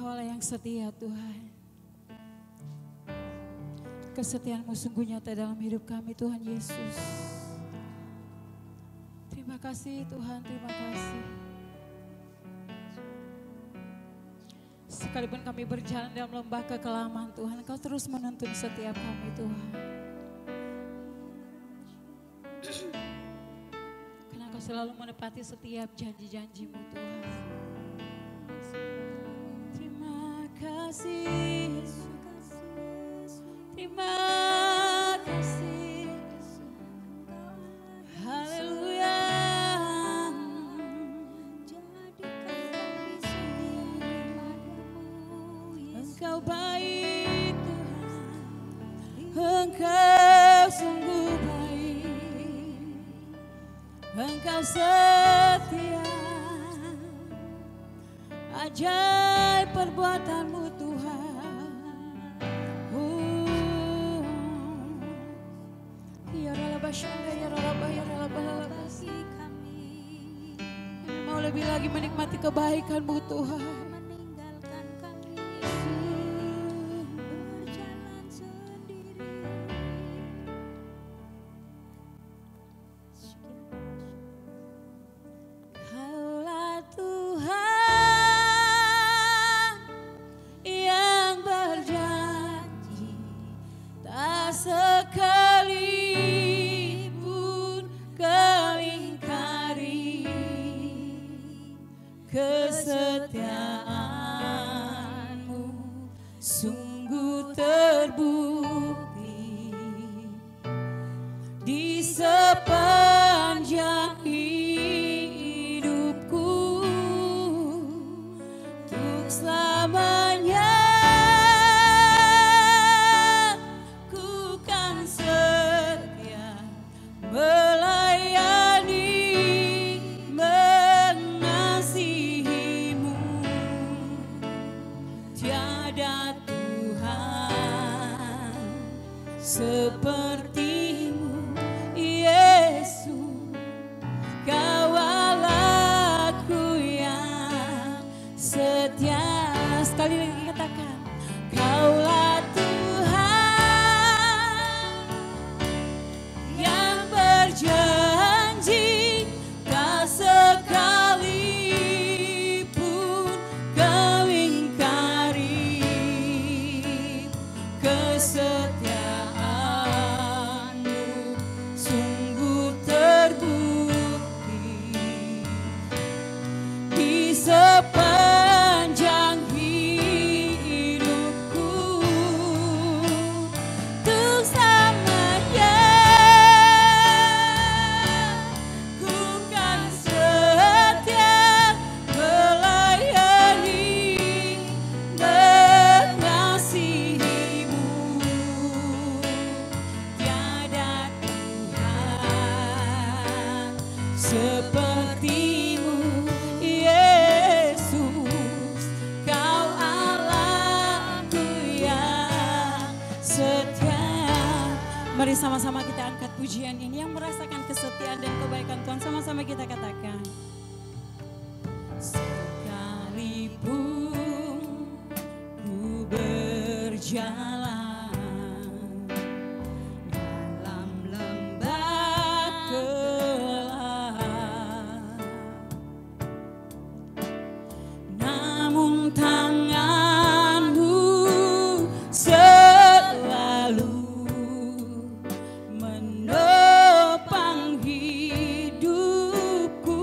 Engkau Allah yang setia Tuhan. Kesetiaan-Mu sungguh nyata dalam hidup kami Tuhan Yesus. Terima kasih Tuhan, terima kasih. Sekalipun kami berjalan dalam lembah kekelaman Tuhan, Engkau terus menuntun setiap kami Tuhan. Karena Engkau selalu menepati setiap janji-janji-Mu Tuhan. Terima kasih Yesus, terima kasih, haleluya. Engkau baik Tuhan, Engkau sungguh baik, Engkau setia, ajaib perbuatan-Mu Tuhan. Ya Rabbah Syanda, ya Rabbah, ya Rabbah, kami mau lebih lagi menikmati kebaikan-Mu Tuhan. Kesetiaan-Mu sungguh terbukti di sepanjang hidupku, untuk selamanya ku kan setia melayani, tiada Tuhan seperti-Mu Yesus. Kau Allahku yang setia. Sekali lagi katakan, Kaulah Tuhan yang berjanji, tak sekalipun Kau ingkari. Kesetiaan-Mu sungguh terbukti di sepanjang hidupku, untuk selamanya ku kan setia melayani, mengasihi-Mu. Tiada Tuhan seperti-Mu Yesus. Kau Allahku yang setia. Mari sama-sama kita angkat pujian ini yang merasakan kesetiaan dan kebaikan Tuhan. Sama-sama kita katakan. Sekalipun ku berjalan dalam lembah gelap, namun tangan-Mu selalu menopang hidupku.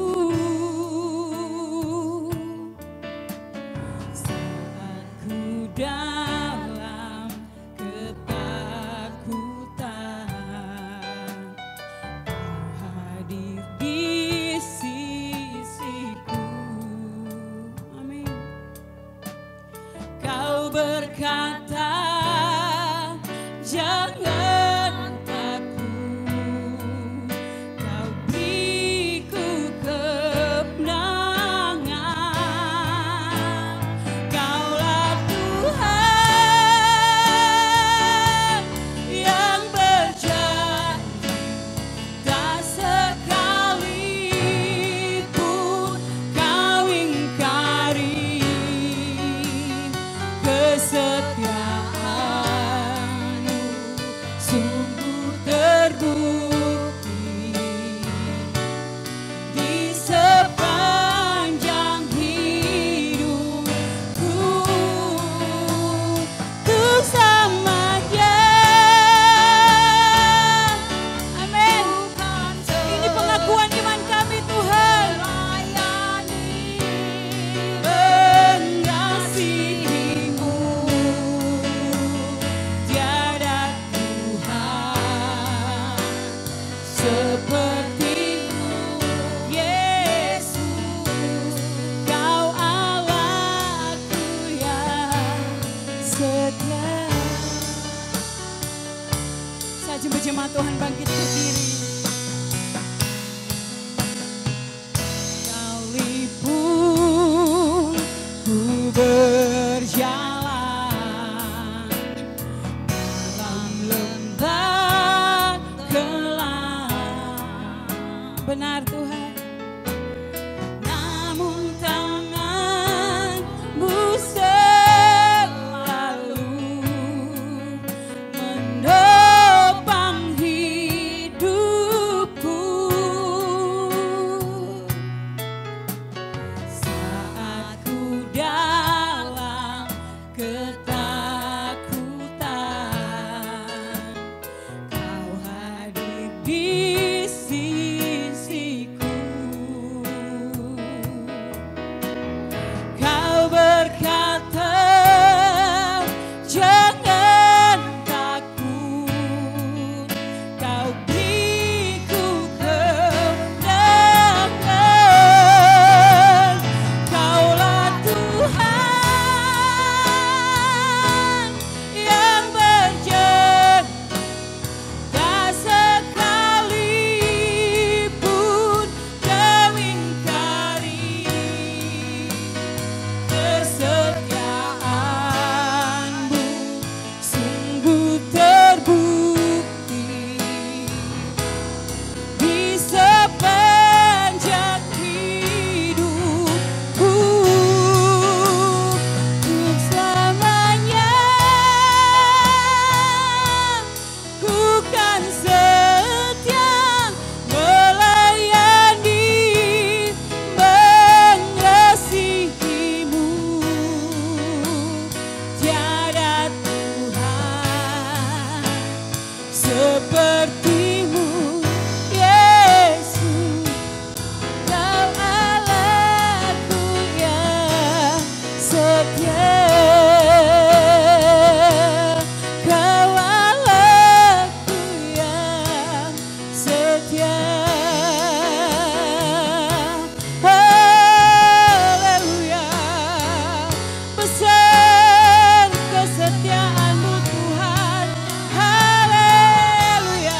Saat ku dalam ketakutan, Kau hadir di sisiku. Amin. Kau berkata, jangan takut, Kau beriku kemenangan. Kaulah Tuhan yang berjanji, tak sekalipun Kau ingkari. Benar Tuhan. Namun tangan-Mu selalu menopang hidupku. Saat ku dalam ketakutan, Kau hadir di sisiku. Kau berkata, jangan takut, Kau beriku kemenangan. Kaulah Tuhan yang berjanji, tak sekalipun Kau ingkari kesetiaan-Mu sungguh terbukti di sepanjang hidupku. Untuk selamanya ku kan setia melayani, mengasihi-Mu. Tiada Tuhan seperti-Mu, Yesus. Kau Allahku yang setia. Kau Allahku yang setia. Haleluya. Besar kesetiaan-Mu Tuhan. Haleluya.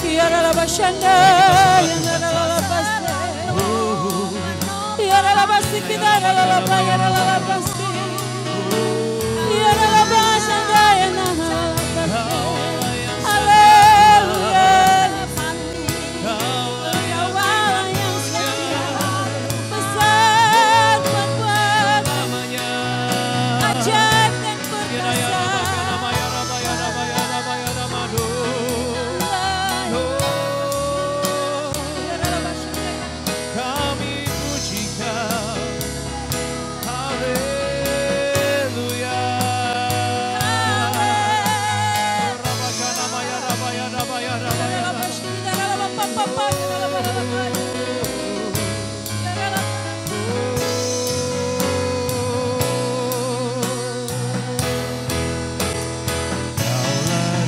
Tiada labashanda, tiada labasta. Tiada labasti, tiada labasta, tiada labasti. Tiada labashanda, tiada labasta. Haleluya. Kau Allah yang setia, besar kuat, ajaib dan perkasa. Kami puji Kau, haleluya. Kaulah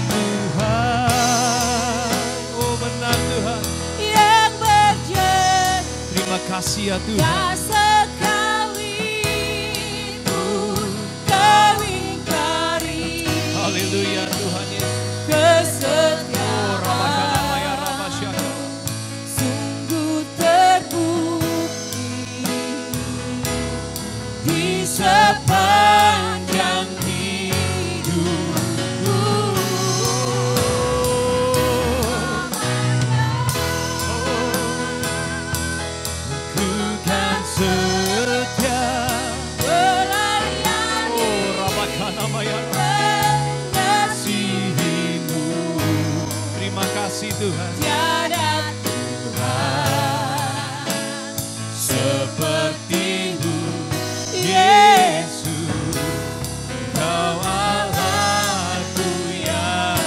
Tuhan, oh benar Tuhan. Yang berjanji Terima kasih ya Tuhan. tak sekalipun Kau ingkari Haleluya Tuhan Yesus. kesetiaan sungguh terbukti di sepanjang hidupku. Ku kan setia Melayani, mengasihi-Mu. Terima kasih Tuhan. tiada Tuhan Seperti-Mu, Yesus. Kau Allahku yang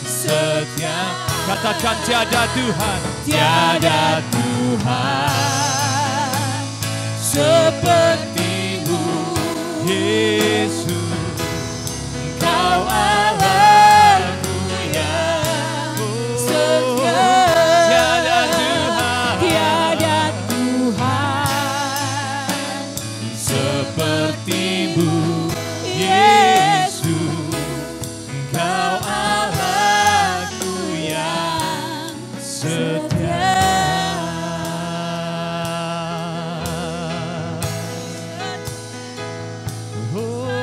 setia. Katakan tiada Tuhan. Tiada Tuhan seperti-Mu, Yesus. Kau Allahku yang setia. Tiada Tuhan. Tiada Tuhan Seperti-Mu, Yesus. Kau Allahku yang setia. Oh,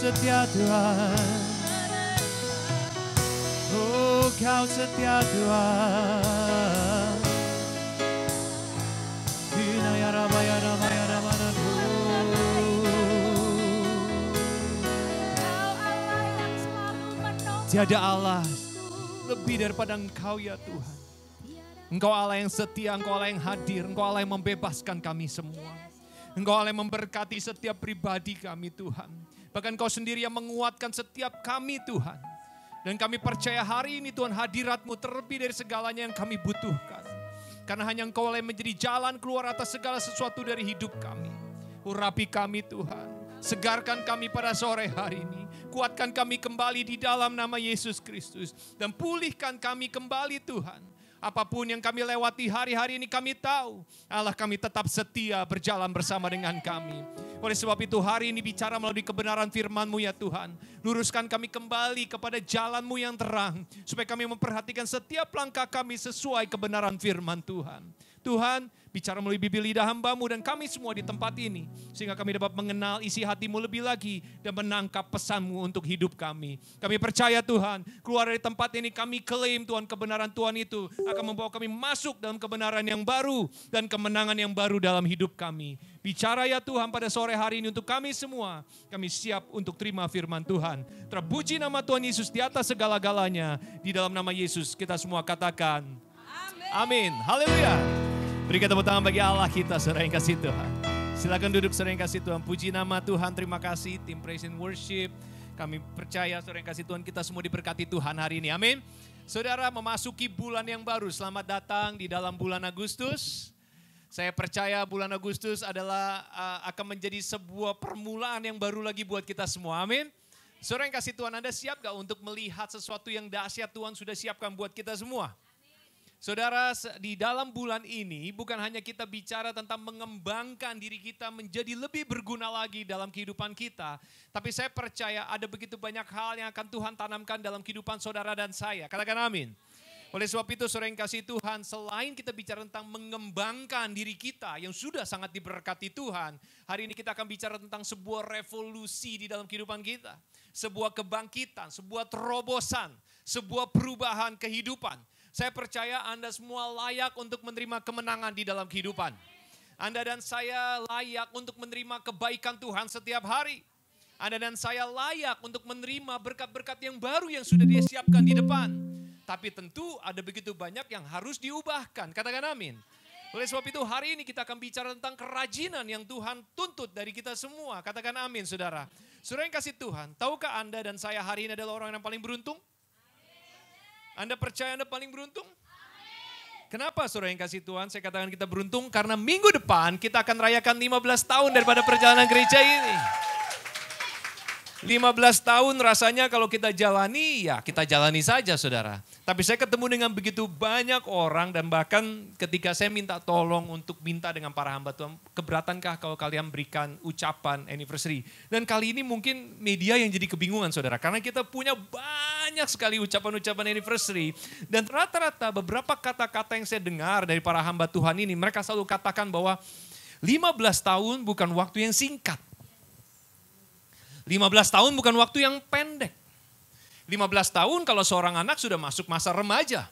setia Tuhan. Oh, Kau setia Tuhan. Tiada Allah lebih daripada Engkau ya Tuhan. Engkau Allah yang setia, Engkau Allah yang hadir, Engkau Allah yang membebaskan kami semua. Engkau Allah yang memberkati setiap pribadi kami Tuhan. Bahkan Engkau sendiri yang menguatkan setiap kami Tuhan. Dan kami percaya hari ini Tuhan hadirat-Mu terlebih dari segalanya yang kami butuhkan. Karena hanya Engkau yang menjadi jalan keluar atas segala sesuatu dari hidup kami. Urapi kami Tuhan. Segarkan kami pada sore hari ini. Kuatkan kami kembali di dalam nama Yesus Kristus. Dan pulihkan kami kembali Tuhan. Apapun yang kami lewati hari-hari ini kami tahu. Allah kami tetap setia berjalan bersama dengan kami. Oleh sebab itu hari ini bicara melalui kebenaran firman-Mu ya Tuhan. Luruskan kami kembali kepada jalan-Mu yang terang. Supaya kami memperhatikan setiap langkah kami sesuai kebenaran firman Tuhan. Tuhan, bicara melalui bibir lidah hamba-Mu dan kami semua di tempat ini. Sehingga kami dapat mengenal isi hati-Mu lebih lagi dan menangkap pesan-Mu untuk hidup kami. Kami percaya Tuhan, keluar dari tempat ini kami klaim Tuhan kebenaran Tuhan itu akan membawa kami masuk dalam kebenaran yang baru dan kemenangan yang baru dalam hidup kami. Bicara ya Tuhan pada sore hari ini untuk kami semua. Kami siap untuk terima firman Tuhan. Terpuji nama Tuhan Yesus di atas segala-galanya. Di dalam nama Yesus kita semua katakan amin. Haleluya. Berikan tepuk tangan bagi Allah kita, saudara yang kasih Tuhan. Silakan duduk, saudara yang kasih Tuhan. Puji nama Tuhan, terima kasih tim Praise and Worship. Kami percaya, saudara yang kasih Tuhan, kita semua diberkati Tuhan hari ini. Amin. Saudara memasuki bulan yang baru. Selamat datang di dalam bulan Agustus. Saya percaya bulan Agustus adalah akan menjadi sebuah permulaan yang baru lagi buat kita semua. Amin. Saudara yang kasih Tuhan, Anda siap gak untuk melihat sesuatu yang dahsyat Tuhan sudah siapkan buat kita semua? Saudara, di dalam bulan ini bukan hanya kita bicara tentang mengembangkan diri kita menjadi lebih berguna lagi dalam kehidupan kita. Tapi saya percaya ada begitu banyak hal yang akan Tuhan tanamkan dalam kehidupan saudara dan saya. Katakan amin. Oleh sebab itu saudara yang kasih Tuhan, selain kita bicara tentang mengembangkan diri kita yang sudah sangat diberkati Tuhan. Hari ini kita akan bicara tentang sebuah revolusi di dalam kehidupan kita. Sebuah kebangkitan, sebuah terobosan, sebuah perubahan kehidupan. Saya percaya Anda semua layak untuk menerima kemenangan di dalam kehidupan. Anda dan saya layak untuk menerima kebaikan Tuhan setiap hari. Anda dan saya layak untuk menerima berkat-berkat yang baru yang sudah Dia siapkan di depan. Tapi tentu ada begitu banyak yang harus diubahkan. Katakan amin. Oleh sebab itu hari ini kita akan bicara tentang kerajinan yang Tuhan tuntut dari kita semua. Katakan amin saudara. Saudara yang kasih Tuhan, tahukah Anda dan saya hari ini adalah orang yang paling beruntung? Anda percaya Anda paling beruntung? Kenapa saudara yang kasih Tuhan saya katakan kita beruntung? Karena minggu depan kita akan rayakan 15 tahun daripada perjalanan gereja ini. 15 tahun rasanya kalau kita jalani, ya kita jalani saja saudara. Tapi saya ketemu dengan begitu banyak orang dan bahkan ketika saya minta tolong untuk minta dengan para hamba Tuhan, keberatankah kalau kalian berikan ucapan anniversary? Dan kali ini mungkin media yang jadi kebingungan saudara, karena kita punya banyak sekali ucapan-ucapan anniversary. Dan rata-rata beberapa kata-kata yang saya dengar dari para hamba Tuhan ini, mereka selalu katakan bahwa 15 tahun bukan waktu yang singkat. 15 tahun bukan waktu yang pendek. 15 tahun kalau seorang anak sudah masuk masa remaja.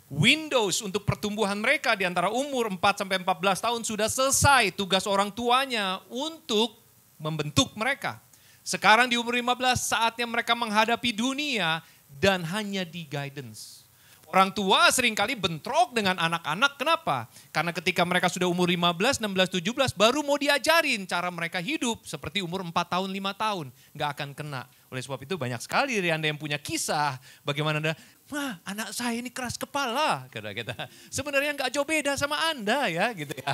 Windows untuk pertumbuhan mereka di antara umur 4-14 tahun sudah selesai tugas orang tuanya untuk membentuk mereka. Sekarang di umur 15 saatnya mereka menghadapi dunia dan hanya di guidance. Orang tua seringkali bentrok dengan anak-anak. Kenapa? Karena ketika mereka sudah umur 15, 16, 17 baru mau diajarin cara mereka hidup seperti umur 4 tahun, 5 tahun. Nggak akan kena. Oleh sebab itu banyak sekali dari Anda yang punya kisah. Bagaimana Anda, anak saya ini keras kepala. Kata-kata. Sebenarnya nggak jauh beda sama Anda ya. Gitu ya.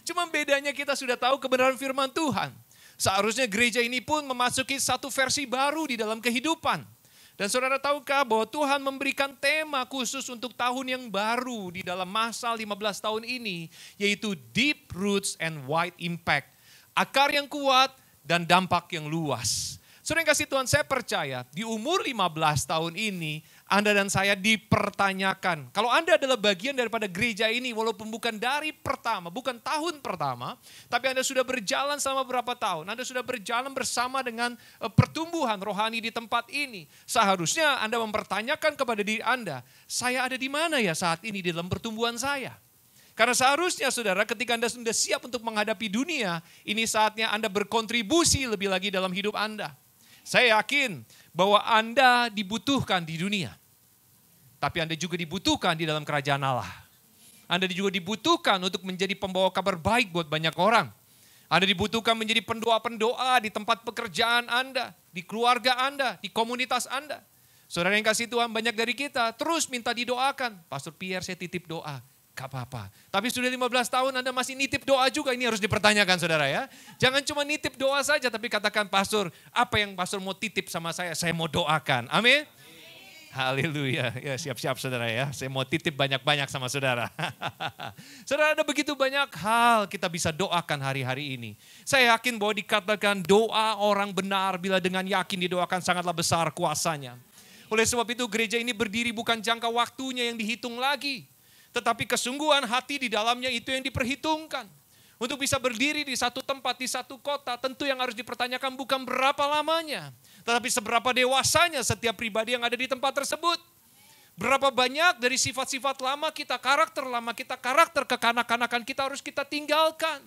Cuma bedanya kita sudah tahu kebenaran firman Tuhan. Seharusnya gereja ini pun memasuki satu versi baru di dalam kehidupan. Dan saudara tahukah bahwa Tuhan memberikan tema khusus untuk tahun yang baru di dalam masa 15 tahun ini. Yaitu Deep Roots and Wide Impact. Akar yang kuat dan dampak yang luas. Saudara yang kasih Tuhan, saya percaya di umur 15 tahun ini Anda dan saya dipertanyakan. Kalau Anda adalah bagian daripada gereja ini, walaupun bukan dari pertama, bukan tahun pertama, tapi Anda sudah berjalan selama berapa tahun. Anda sudah berjalan bersama dengan pertumbuhan rohani di tempat ini. Seharusnya Anda mempertanyakan kepada diri Anda, saya ada di mana ya saat ini di dalam pertumbuhan saya? Karena seharusnya saudara ketika Anda sudah siap untuk menghadapi dunia, ini saatnya Anda berkontribusi lebih lagi dalam hidup Anda. Saya yakin bahwa Anda dibutuhkan di dunia. Tapi Anda juga dibutuhkan di dalam kerajaan Allah. Anda juga dibutuhkan untuk menjadi pembawa kabar baik buat banyak orang. Anda dibutuhkan menjadi pendoa-pendoa di tempat pekerjaan Anda, di keluarga Anda, di komunitas Anda. Saudara yang kasih Tuhan, banyak dari kita terus minta didoakan. Pastor Pierre, saya titip doa. Gak apa-apa. Tapi sudah 15 tahun Anda masih nitip doa juga, ini harus dipertanyakan saudara ya. Jangan cuma nitip doa saja, tapi katakan pastor, apa yang pastor mau titip sama saya mau doakan. Amin. Haleluya. Ya siap-siap saudara ya, saya mau titip banyak-banyak sama saudara. Saudara, ada begitu banyak hal kita bisa doakan hari-hari ini. Saya yakin bahwa dikatakan doa orang benar bila dengan yakin didoakan sangatlah besar kuasanya. Oleh sebab itu gereja ini berdiri bukan jangka waktunya yang dihitung lagi. Tetapi kesungguhan hati di dalamnya itu yang diperhitungkan. Untuk bisa berdiri di satu tempat, di satu kota, tentu yang harus dipertanyakan bukan berapa lamanya. Tetapi seberapa dewasanya setiap pribadi yang ada di tempat tersebut. Berapa banyak dari sifat-sifat lama kita, karakter kekanak-kanakan kita harus kita tinggalkan.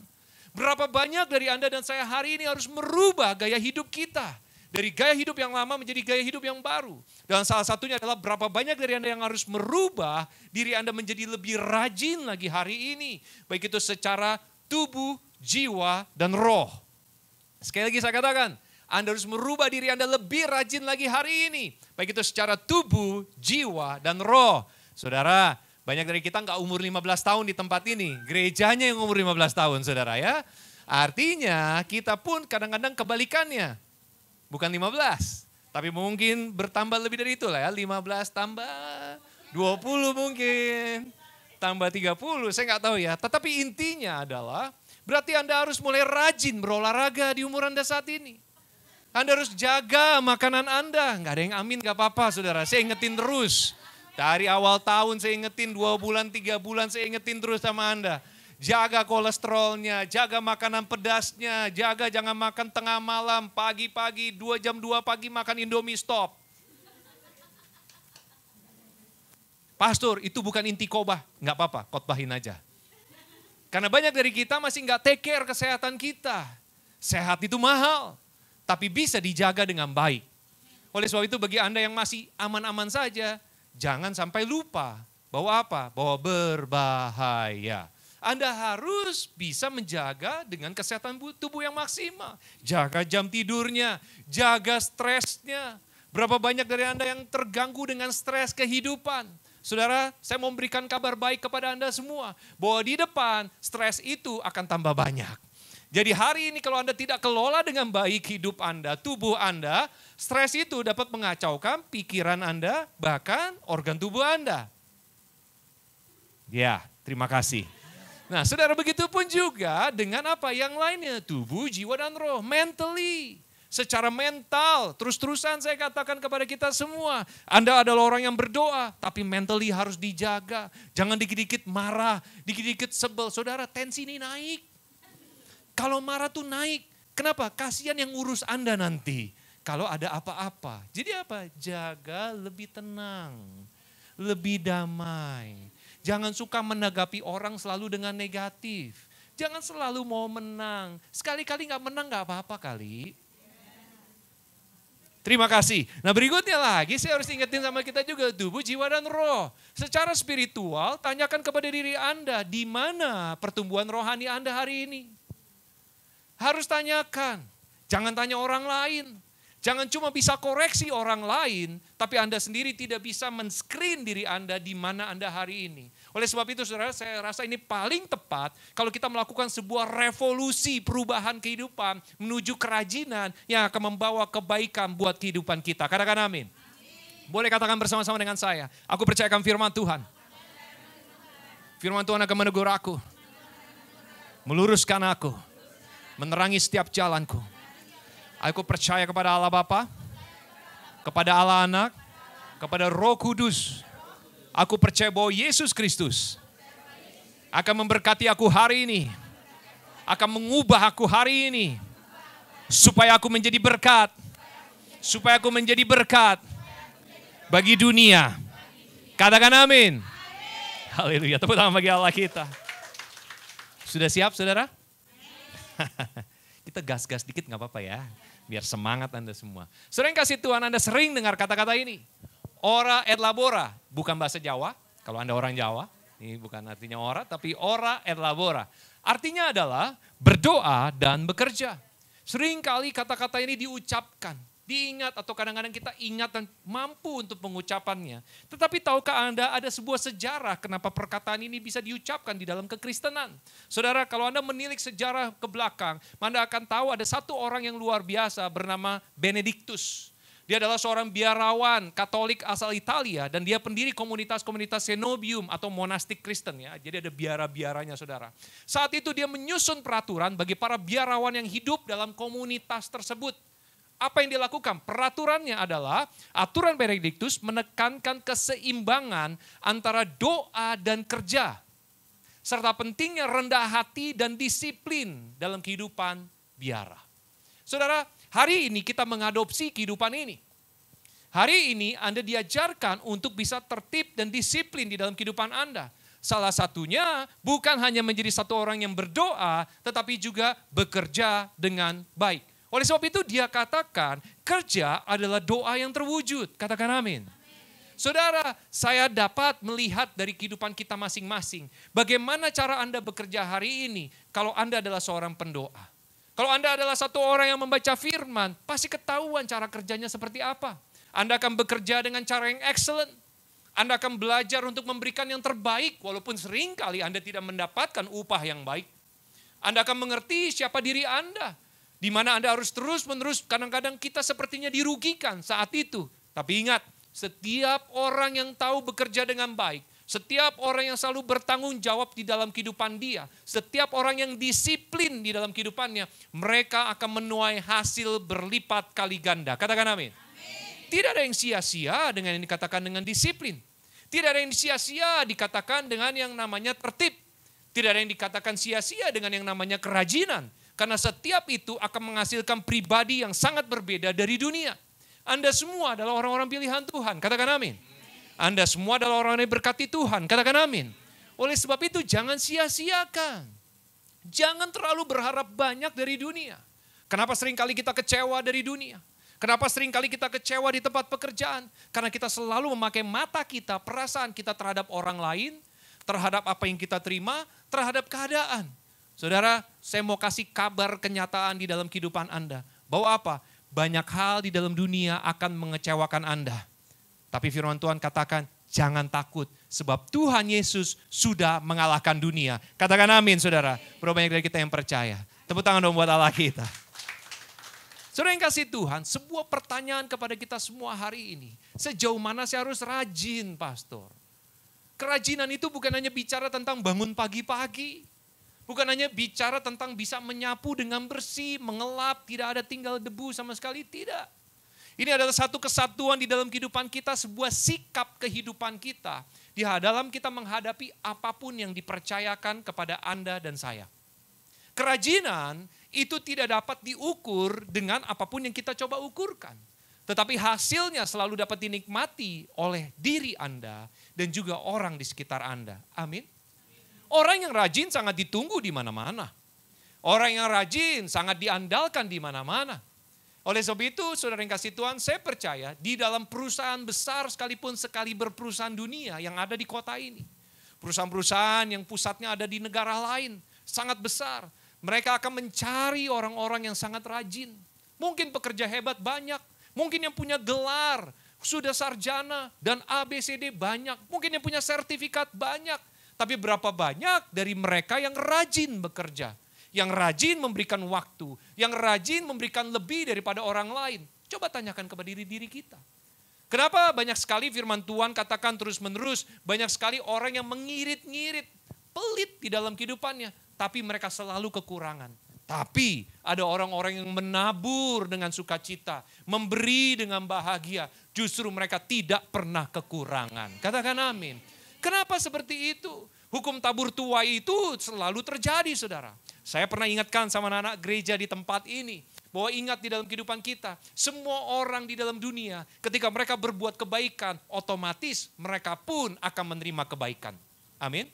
Berapa banyak dari Anda dan saya hari ini harus merubah gaya hidup kita. Dari gaya hidup yang lama menjadi gaya hidup yang baru. Dan salah satunya adalah berapa banyak dari Anda yang harus merubah diri Anda menjadi lebih rajin lagi hari ini. Baik itu secara tubuh, jiwa, dan roh. Sekali lagi saya katakan, Anda harus merubah diri Anda lebih rajin lagi hari ini. Baik itu secara tubuh, jiwa, dan roh. Saudara, banyak dari kita nggak umur 15 tahun di tempat ini. Gerejanya yang umur 15 tahun saudara ya. Artinya kita pun kadang-kadang kebalikannya. Bukan 15, tapi mungkin bertambah lebih dari itu lah ya. 15 tambah 20 mungkin, tambah 30, saya nggak tahu ya. Tetapi intinya adalah berarti Anda harus mulai rajin berolahraga di umur Anda saat ini. Anda harus jaga makanan Anda. Nggak ada yang amin, nggak apa-apa saudara. Saya ingetin terus. Dari awal tahun saya ingetin, 2 bulan, 3 bulan saya ingetin terus sama Anda. Jaga kolesterolnya, jaga makanan pedasnya, jaga jangan makan tengah malam, pagi-pagi, 2 pagi makan Indomie stop. Pastor, itu bukan inti khotbah, nggak apa-apa, khotbahin aja. Karena banyak dari kita masih nggak take care kesehatan kita. Sehat itu mahal, tapi bisa dijaga dengan baik. Oleh sebab itu bagi Anda yang masih aman-aman saja, jangan sampai lupa bahwa apa? Bahwa berbahaya. Anda harus bisa menjaga dengan kesehatan tubuh yang maksimal. Jaga jam tidurnya, jaga stresnya. Berapa banyak dari Anda yang terganggu dengan stres kehidupan? Saudara, saya mau memberikan kabar baik kepada Anda semua. Bahwa di depan stres itu akan tambah banyak. Jadi hari ini kalau Anda tidak kelola dengan baik hidup Anda, tubuh Anda, stres itu dapat mengacaukan pikiran Anda, bahkan organ tubuh Anda. Ya, terima kasih. Nah, saudara, begitu pun juga dengan apa yang lainnya, tubuh, jiwa, dan roh, mentally. Secara mental, terus-terusan saya katakan kepada kita semua, Anda adalah orang yang berdoa, tapi mentally harus dijaga. Jangan dikit-dikit marah, dikit-dikit sebel. Saudara, tensi ini naik. Kalau marah tuh naik, kenapa? Kasihan yang ngurus Anda nanti. Kalau ada apa-apa. Jadi apa? Jaga lebih tenang, lebih damai. Jangan suka menanggapi orang selalu dengan negatif. Jangan selalu mau menang. Sekali-kali gak menang gak apa-apa kali. Terima kasih. Nah berikutnya lagi saya harus ingetin sama kita juga. Tubuh, jiwa, dan roh. Secara spiritual tanyakan kepada diri Anda. Di mana pertumbuhan rohani Anda hari ini? Harus tanyakan. Jangan tanya orang lain. Jangan cuma bisa koreksi orang lain, tapi Anda sendiri tidak bisa men-screen diri Anda di mana Anda hari ini. Oleh sebab itu saudara, saya rasa ini paling tepat kalau kita melakukan sebuah revolusi perubahan kehidupan menuju kerajinan yang akan membawa kebaikan buat kehidupan kita. Katakan amin. Boleh katakan bersama-sama dengan saya. Aku percayakan firman Tuhan. Firman Tuhan akan menegur aku. Meluruskan aku. Menerangi setiap jalanku. Aku percaya kepada Allah Bapa, kepada Allah Anak, kepada Roh Kudus. Aku percaya bahwa Yesus Kristus akan memberkati aku hari ini. Akan mengubah aku hari ini. Supaya aku menjadi berkat. Supaya aku menjadi berkat bagi dunia. Katakan amin. Haleluya. Tepuk tangan bagi Allah kita. Sudah siap saudara? Kita gas-gas dikit gak apa-apa ya. Biar semangat Anda semua. Sering kasih Tuhan, Anda sering dengar kata-kata ini. Ora et labora. Bukan bahasa Jawa. Kalau Anda orang Jawa. Ini bukan artinya ora, tapi ora et labora. Artinya adalah berdoa dan bekerja. Sering kali kata-kata ini diucapkan. Diingat atau kadang-kadang kita ingat dan mampu untuk pengucapannya. Tetapi tahukah Anda ada sebuah sejarah kenapa perkataan ini bisa diucapkan di dalam kekristenan. Saudara, kalau Anda menilik sejarah ke belakang, Anda akan tahu ada satu orang yang luar biasa bernama Benedictus. Dia adalah seorang biarawan Katolik asal Italia dan dia pendiri komunitas-komunitas Cenobium atau monastik Kristen ya. Jadi ada biara-biaranya saudara. Saat itu dia menyusun peraturan bagi para biarawan yang hidup dalam komunitas tersebut. Apa yang dilakukan? Peraturannya adalah aturan Benedictus menekankan keseimbangan antara doa dan kerja. Serta pentingnya rendah hati dan disiplin dalam kehidupan biara. Saudara, hari ini kita mengadopsi kehidupan ini. Hari ini Anda diajarkan untuk bisa tertib dan disiplin di dalam kehidupan Anda. Salah satunya bukan hanya menjadi satu orang yang berdoa, tetapi juga bekerja dengan baik. Oleh sebab itu dia katakan kerja adalah doa yang terwujud. Katakan amin. Saudara, saya dapat melihat dari kehidupan kita masing-masing. Bagaimana cara Anda bekerja hari ini kalau Anda adalah seorang pendoa. Kalau Anda adalah satu orang yang membaca firman, pasti ketahuan cara kerjanya seperti apa. Anda akan bekerja dengan cara yang excellent. Anda akan belajar untuk memberikan yang terbaik, walaupun seringkali Anda tidak mendapatkan upah yang baik. Anda akan mengerti siapa diri Anda. Di mana Anda harus terus-menerus, kadang-kadang kita sepertinya dirugikan saat itu. Tapi ingat, setiap orang yang tahu bekerja dengan baik, setiap orang yang selalu bertanggung jawab di dalam kehidupan dia, setiap orang yang disiplin di dalam kehidupannya, mereka akan menuai hasil berlipat kali ganda. Katakan amin. Tidak ada yang sia-sia dengan yang dikatakan dengan disiplin. Tidak ada yang sia-sia dikatakan dengan yang namanya tertib. Tidak ada yang dikatakan sia-sia dengan yang namanya kerajinan. Karena setiap itu akan menghasilkan pribadi yang sangat berbeda dari dunia. Anda semua adalah orang-orang pilihan Tuhan. Katakan amin. Anda semua adalah orang yang berkati Tuhan. Katakan amin. Oleh sebab itu jangan sia-siakan. Jangan terlalu berharap banyak dari dunia. Kenapa seringkali kita kecewa dari dunia? Kenapa seringkali kita kecewa di tempat pekerjaan? Karena kita selalu memakai mata kita, perasaan kita terhadap orang lain, terhadap apa yang kita terima, terhadap keadaan. Saudara, saya mau kasih kabar kenyataan di dalam kehidupan Anda. Bahwa apa? Banyak hal di dalam dunia akan mengecewakan Anda. Tapi firman Tuhan katakan, jangan takut. Sebab Tuhan Yesus sudah mengalahkan dunia. Katakan amin saudara. Berapa banyak dari kita yang percaya. Tepuk tangan dong buat Allah kita. Saudara yang kasih Tuhan, sebuah pertanyaan kepada kita semua hari ini. Sejauh mana saya harus rajin pastor? Kerajinan itu bukan hanya bicara tentang bangun pagi-pagi. Bukan hanya bicara tentang bisa menyapu dengan bersih, mengelap, tidak ada tinggal debu sama sekali, tidak. Ini adalah satu kesatuan di dalam kehidupan kita, sebuah sikap kehidupan kita. Di dalam kita menghadapi apapun yang dipercayakan kepada Anda dan saya. Kerajinan itu tidak dapat diukur dengan apapun yang kita coba ukurkan. Tetapi hasilnya selalu dapat dinikmati oleh diri Anda dan juga orang di sekitar Anda. Amin. Orang yang rajin sangat ditunggu di mana-mana. Orang yang rajin sangat diandalkan di mana-mana. Oleh sebab itu, saudara yang kasih Tuhan, saya percaya di dalam perusahaan besar sekalipun sekaliber perusahaan dunia yang ada di kota ini. Perusahaan-perusahaan yang pusatnya ada di negara lain, sangat besar. Mereka akan mencari orang-orang yang sangat rajin. Mungkin pekerja hebat banyak, mungkin yang punya gelar, sudah sarjana dan ABCD banyak. Mungkin yang punya sertifikat banyak. Tapi berapa banyak dari mereka yang rajin bekerja, yang rajin memberikan waktu, yang rajin memberikan lebih daripada orang lain. Coba tanyakan kepada diri kita. Kenapa banyak sekali firman Tuhan katakan terus-menerus, banyak sekali orang yang mengirit-ngirit, pelit di dalam kehidupannya, tapi mereka selalu kekurangan. Tapi ada orang-orang yang menabur dengan sukacita, memberi dengan bahagia. Justru mereka tidak pernah kekurangan. Katakan amin. Kenapa seperti itu? Hukum tabur tuai itu selalu terjadi, saudara. Saya pernah ingatkan sama anak-anak gereja di tempat ini. Bahwa ingat di dalam kehidupan kita, semua orang di dalam dunia ketika mereka berbuat kebaikan, otomatis mereka pun akan menerima kebaikan. Amin.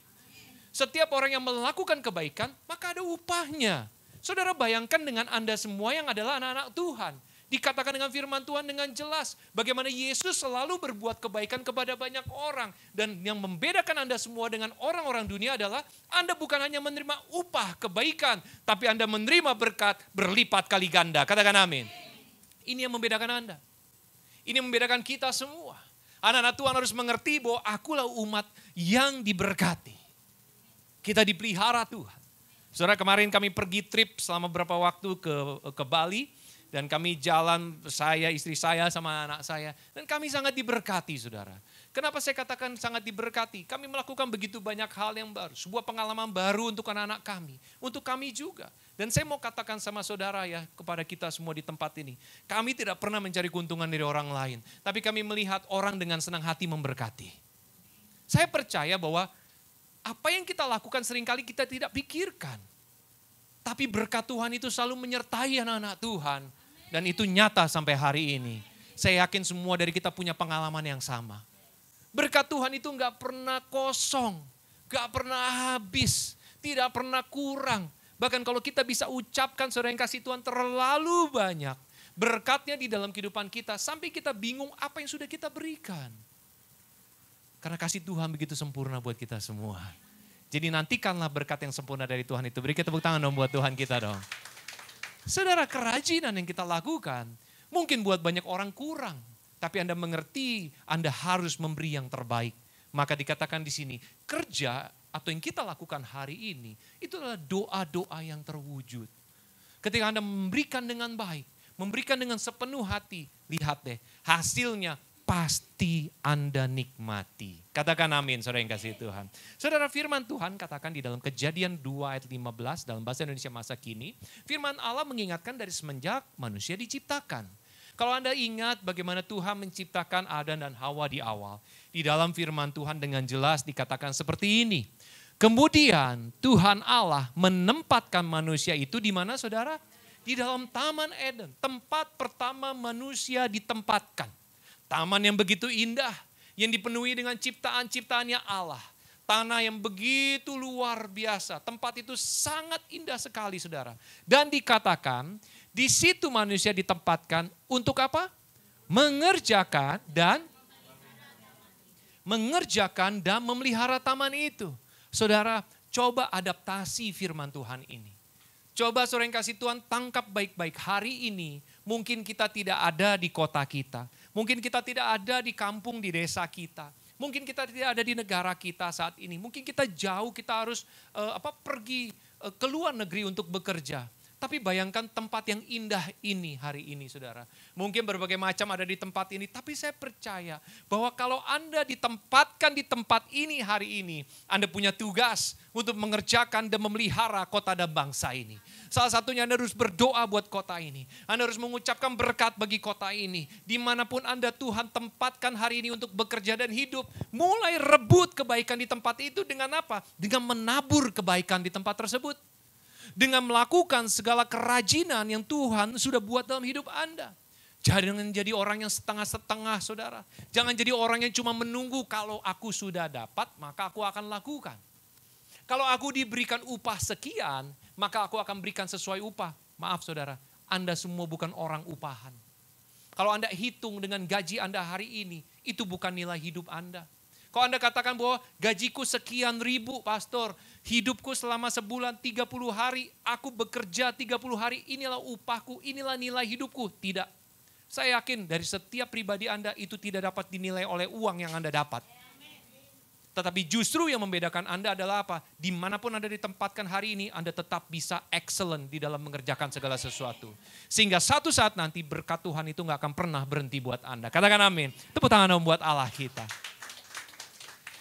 Setiap orang yang melakukan kebaikan, maka ada upahnya. Saudara bayangkan dengan Anda semua yang adalah anak-anak Tuhan. Dikatakan dengan firman Tuhan dengan jelas. Bagaimana Yesus selalu berbuat kebaikan kepada banyak orang. Dan yang membedakan Anda semua dengan orang-orang dunia adalah Anda bukan hanya menerima upah kebaikan. Tapi Anda menerima berkat berlipat kali ganda. Katakan amin. Ini yang membedakan Anda. Ini yang membedakan kita semua. Anak-anak Tuhan harus mengerti bahwa akulah umat yang diberkati. Kita dipelihara Tuhan. Saudara, kemarin kami pergi trip selama beberapa waktu ke Bali. Dan kami jalan, saya, istri saya, sama anak saya. Dan kami sangat diberkati, saudara. Kenapa saya katakan sangat diberkati? Kami melakukan begitu banyak hal yang baru. Sebuah pengalaman baru untuk anak-anak kami. Untuk kami juga. Dan saya mau katakan sama saudara ya, kepada kita semua di tempat ini. Kami tidak pernah mencari keuntungan dari orang lain. Tapi kami melihat orang dengan senang hati memberkati. Saya percaya bahwa apa yang kita lakukan seringkali kita tidak pikirkan. Tapi berkat Tuhan itu selalu menyertai anak-anak Tuhan. Dan itu nyata sampai hari ini. Saya yakin semua dari kita punya pengalaman yang sama. Berkat Tuhan itu gak pernah kosong. Gak pernah habis. Tidak pernah kurang. Bahkan kalau kita bisa ucapkan saudara yang kasih Tuhan terlalu banyak. Berkatnya di dalam kehidupan kita. Sampai kita bingung apa yang sudah kita berikan. Karena kasih Tuhan begitu sempurna buat kita semua. Jadi nantikanlah berkat yang sempurna dari Tuhan itu. Beri kita tepuk tangan dong buat Tuhan kita dong. Saudara, kerajinan yang kita lakukan mungkin buat banyak orang kurang. Tapi Anda mengerti, Anda harus memberi yang terbaik. Maka dikatakan di sini, kerja atau yang kita lakukan hari ini, itu adalah doa-doa yang terwujud. Ketika Anda memberikan dengan baik, memberikan dengan sepenuh hati, lihat deh, hasilnya pasti Anda nikmati. Katakan amin, saudara yang kasih Tuhan. Saudara, firman Tuhan katakan di dalam Kejadian 2 ayat 15 dalam bahasa Indonesia masa kini. Firman Allah mengingatkan dari semenjak manusia diciptakan. Kalau Anda ingat bagaimana Tuhan menciptakan Adam dan Hawa di awal. Di dalam firman Tuhan dengan jelas dikatakan seperti ini. Kemudian Tuhan Allah menempatkan manusia itu di mana saudara? Di dalam Taman Eden. Tempat pertama manusia ditempatkan. Taman yang begitu indah, yang dipenuhi dengan ciptaan-ciptaannya Allah. Tanah yang begitu luar biasa. Tempat itu sangat indah sekali, saudara. Dan dikatakan, di situ manusia ditempatkan untuk apa? Mengerjakan dan memelihara taman itu. Saudara, coba adaptasi firman Tuhan ini. Coba saudara yang kasih Tuhan tangkap baik-baik. Hari ini mungkin kita tidak ada di kota kita. Mungkin kita tidak ada di kampung, di desa kita. Mungkin kita tidak ada di negara kita saat ini. Mungkin kita jauh, kita harus pergi ke luar negeri untuk bekerja. Tapi bayangkan tempat yang indah ini hari ini, saudara. Mungkin berbagai macam ada di tempat ini. Tapi saya percaya bahwa kalau Anda ditempatkan di tempat ini hari ini. Anda punya tugas untuk mengerjakan dan memelihara kota dan bangsa ini. Salah satunya Anda harus berdoa buat kota ini. Anda harus mengucapkan berkat bagi kota ini. Dimanapun Anda Tuhan tempatkan hari ini untuk bekerja dan hidup. Mulai rebut kebaikan di tempat itu dengan apa? Dengan menabur kebaikan di tempat tersebut. Dengan melakukan segala kerajinan yang Tuhan sudah buat dalam hidup Anda. Jangan jadi orang yang setengah-setengah, saudara. Jangan jadi orang yang cuma menunggu kalau aku sudah dapat, maka aku akan lakukan. Kalau aku diberikan upah sekian, maka aku akan berikan sesuai upah. Maaf saudara, Anda semua bukan orang upahan. Kalau Anda hitung dengan gaji Anda hari ini, itu bukan nilai hidup Anda. Kalau Anda katakan bahwa gajiku sekian ribu, pastor, hidupku selama sebulan 30 hari, aku bekerja 30 hari, inilah upahku, inilah nilai hidupku. Tidak. Saya yakin dari setiap pribadi Anda itu tidak dapat dinilai oleh uang yang Anda dapat. Tetapi justru yang membedakan Anda adalah apa? Dimanapun Anda ditempatkan hari ini, Anda tetap bisa excellent di dalam mengerjakan segala sesuatu. Sehingga satu saat nanti berkat Tuhan itu gak akan pernah berhenti buat Anda. Katakan amin. Tepuk tangan buat Allah kita.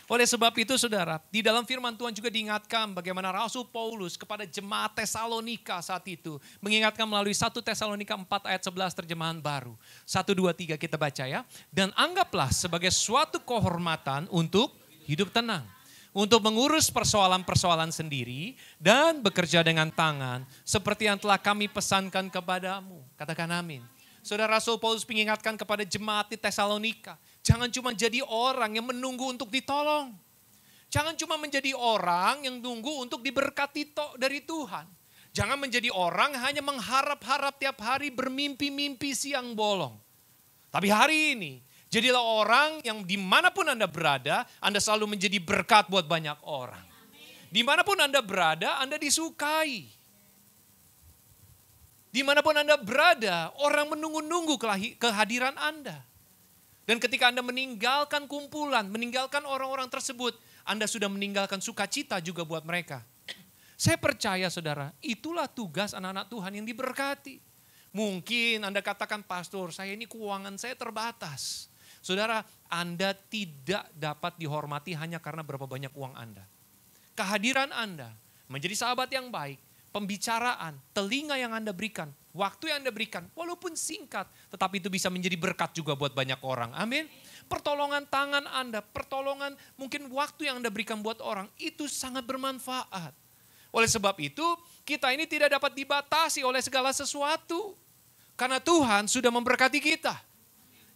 Oleh sebab itu saudara, di dalam firman Tuhan juga diingatkan bagaimana Rasul Paulus kepada jemaat Tesalonika saat itu. Mengingatkan melalui 1 Tesalonika 4 ayat 11 terjemahan baru. 1, 2, 3 kita baca ya. Dan anggaplah sebagai suatu kehormatan untuk hidup tenang. Untuk mengurus persoalan-persoalan sendiri dan bekerja dengan tangan. Seperti yang telah kami pesankan kepadamu. Katakan amin. Saudara Rasul Paulus mengingatkan kepada jemaat di Tesalonika. Jangan cuma jadi orang yang menunggu untuk ditolong. Jangan cuma menjadi orang yang nunggu untuk diberkati dari Tuhan. Jangan menjadi orang hanya mengharap-harap tiap hari bermimpi-mimpi siang bolong. Tapi hari ini, jadilah orang yang dimanapun Anda berada, Anda selalu menjadi berkat buat banyak orang. Dimanapun Anda berada, Anda disukai. Dimanapun Anda berada, orang menunggu-nunggu kehadiran Anda. Dan ketika Anda meninggalkan kumpulan, meninggalkan orang-orang tersebut, Anda sudah meninggalkan sukacita juga buat mereka. Saya percaya saudara, itulah tugas anak-anak Tuhan yang diberkati. Mungkin Anda katakan, pastor, saya ini keuangan saya terbatas. Saudara, Anda tidak dapat dihormati hanya karena berapa banyak uang Anda. Kehadiran Anda menjadi sahabat yang baik, pembicaraan, telinga yang Anda berikan, waktu yang Anda berikan, walaupun singkat, tetapi itu bisa menjadi berkat juga buat banyak orang. Amin. Pertolongan tangan Anda, pertolongan mungkin waktu yang Anda berikan buat orang, itu sangat bermanfaat. Oleh sebab itu, kita ini tidak dapat dibatasi oleh segala sesuatu. Karena Tuhan sudah memberkati kita.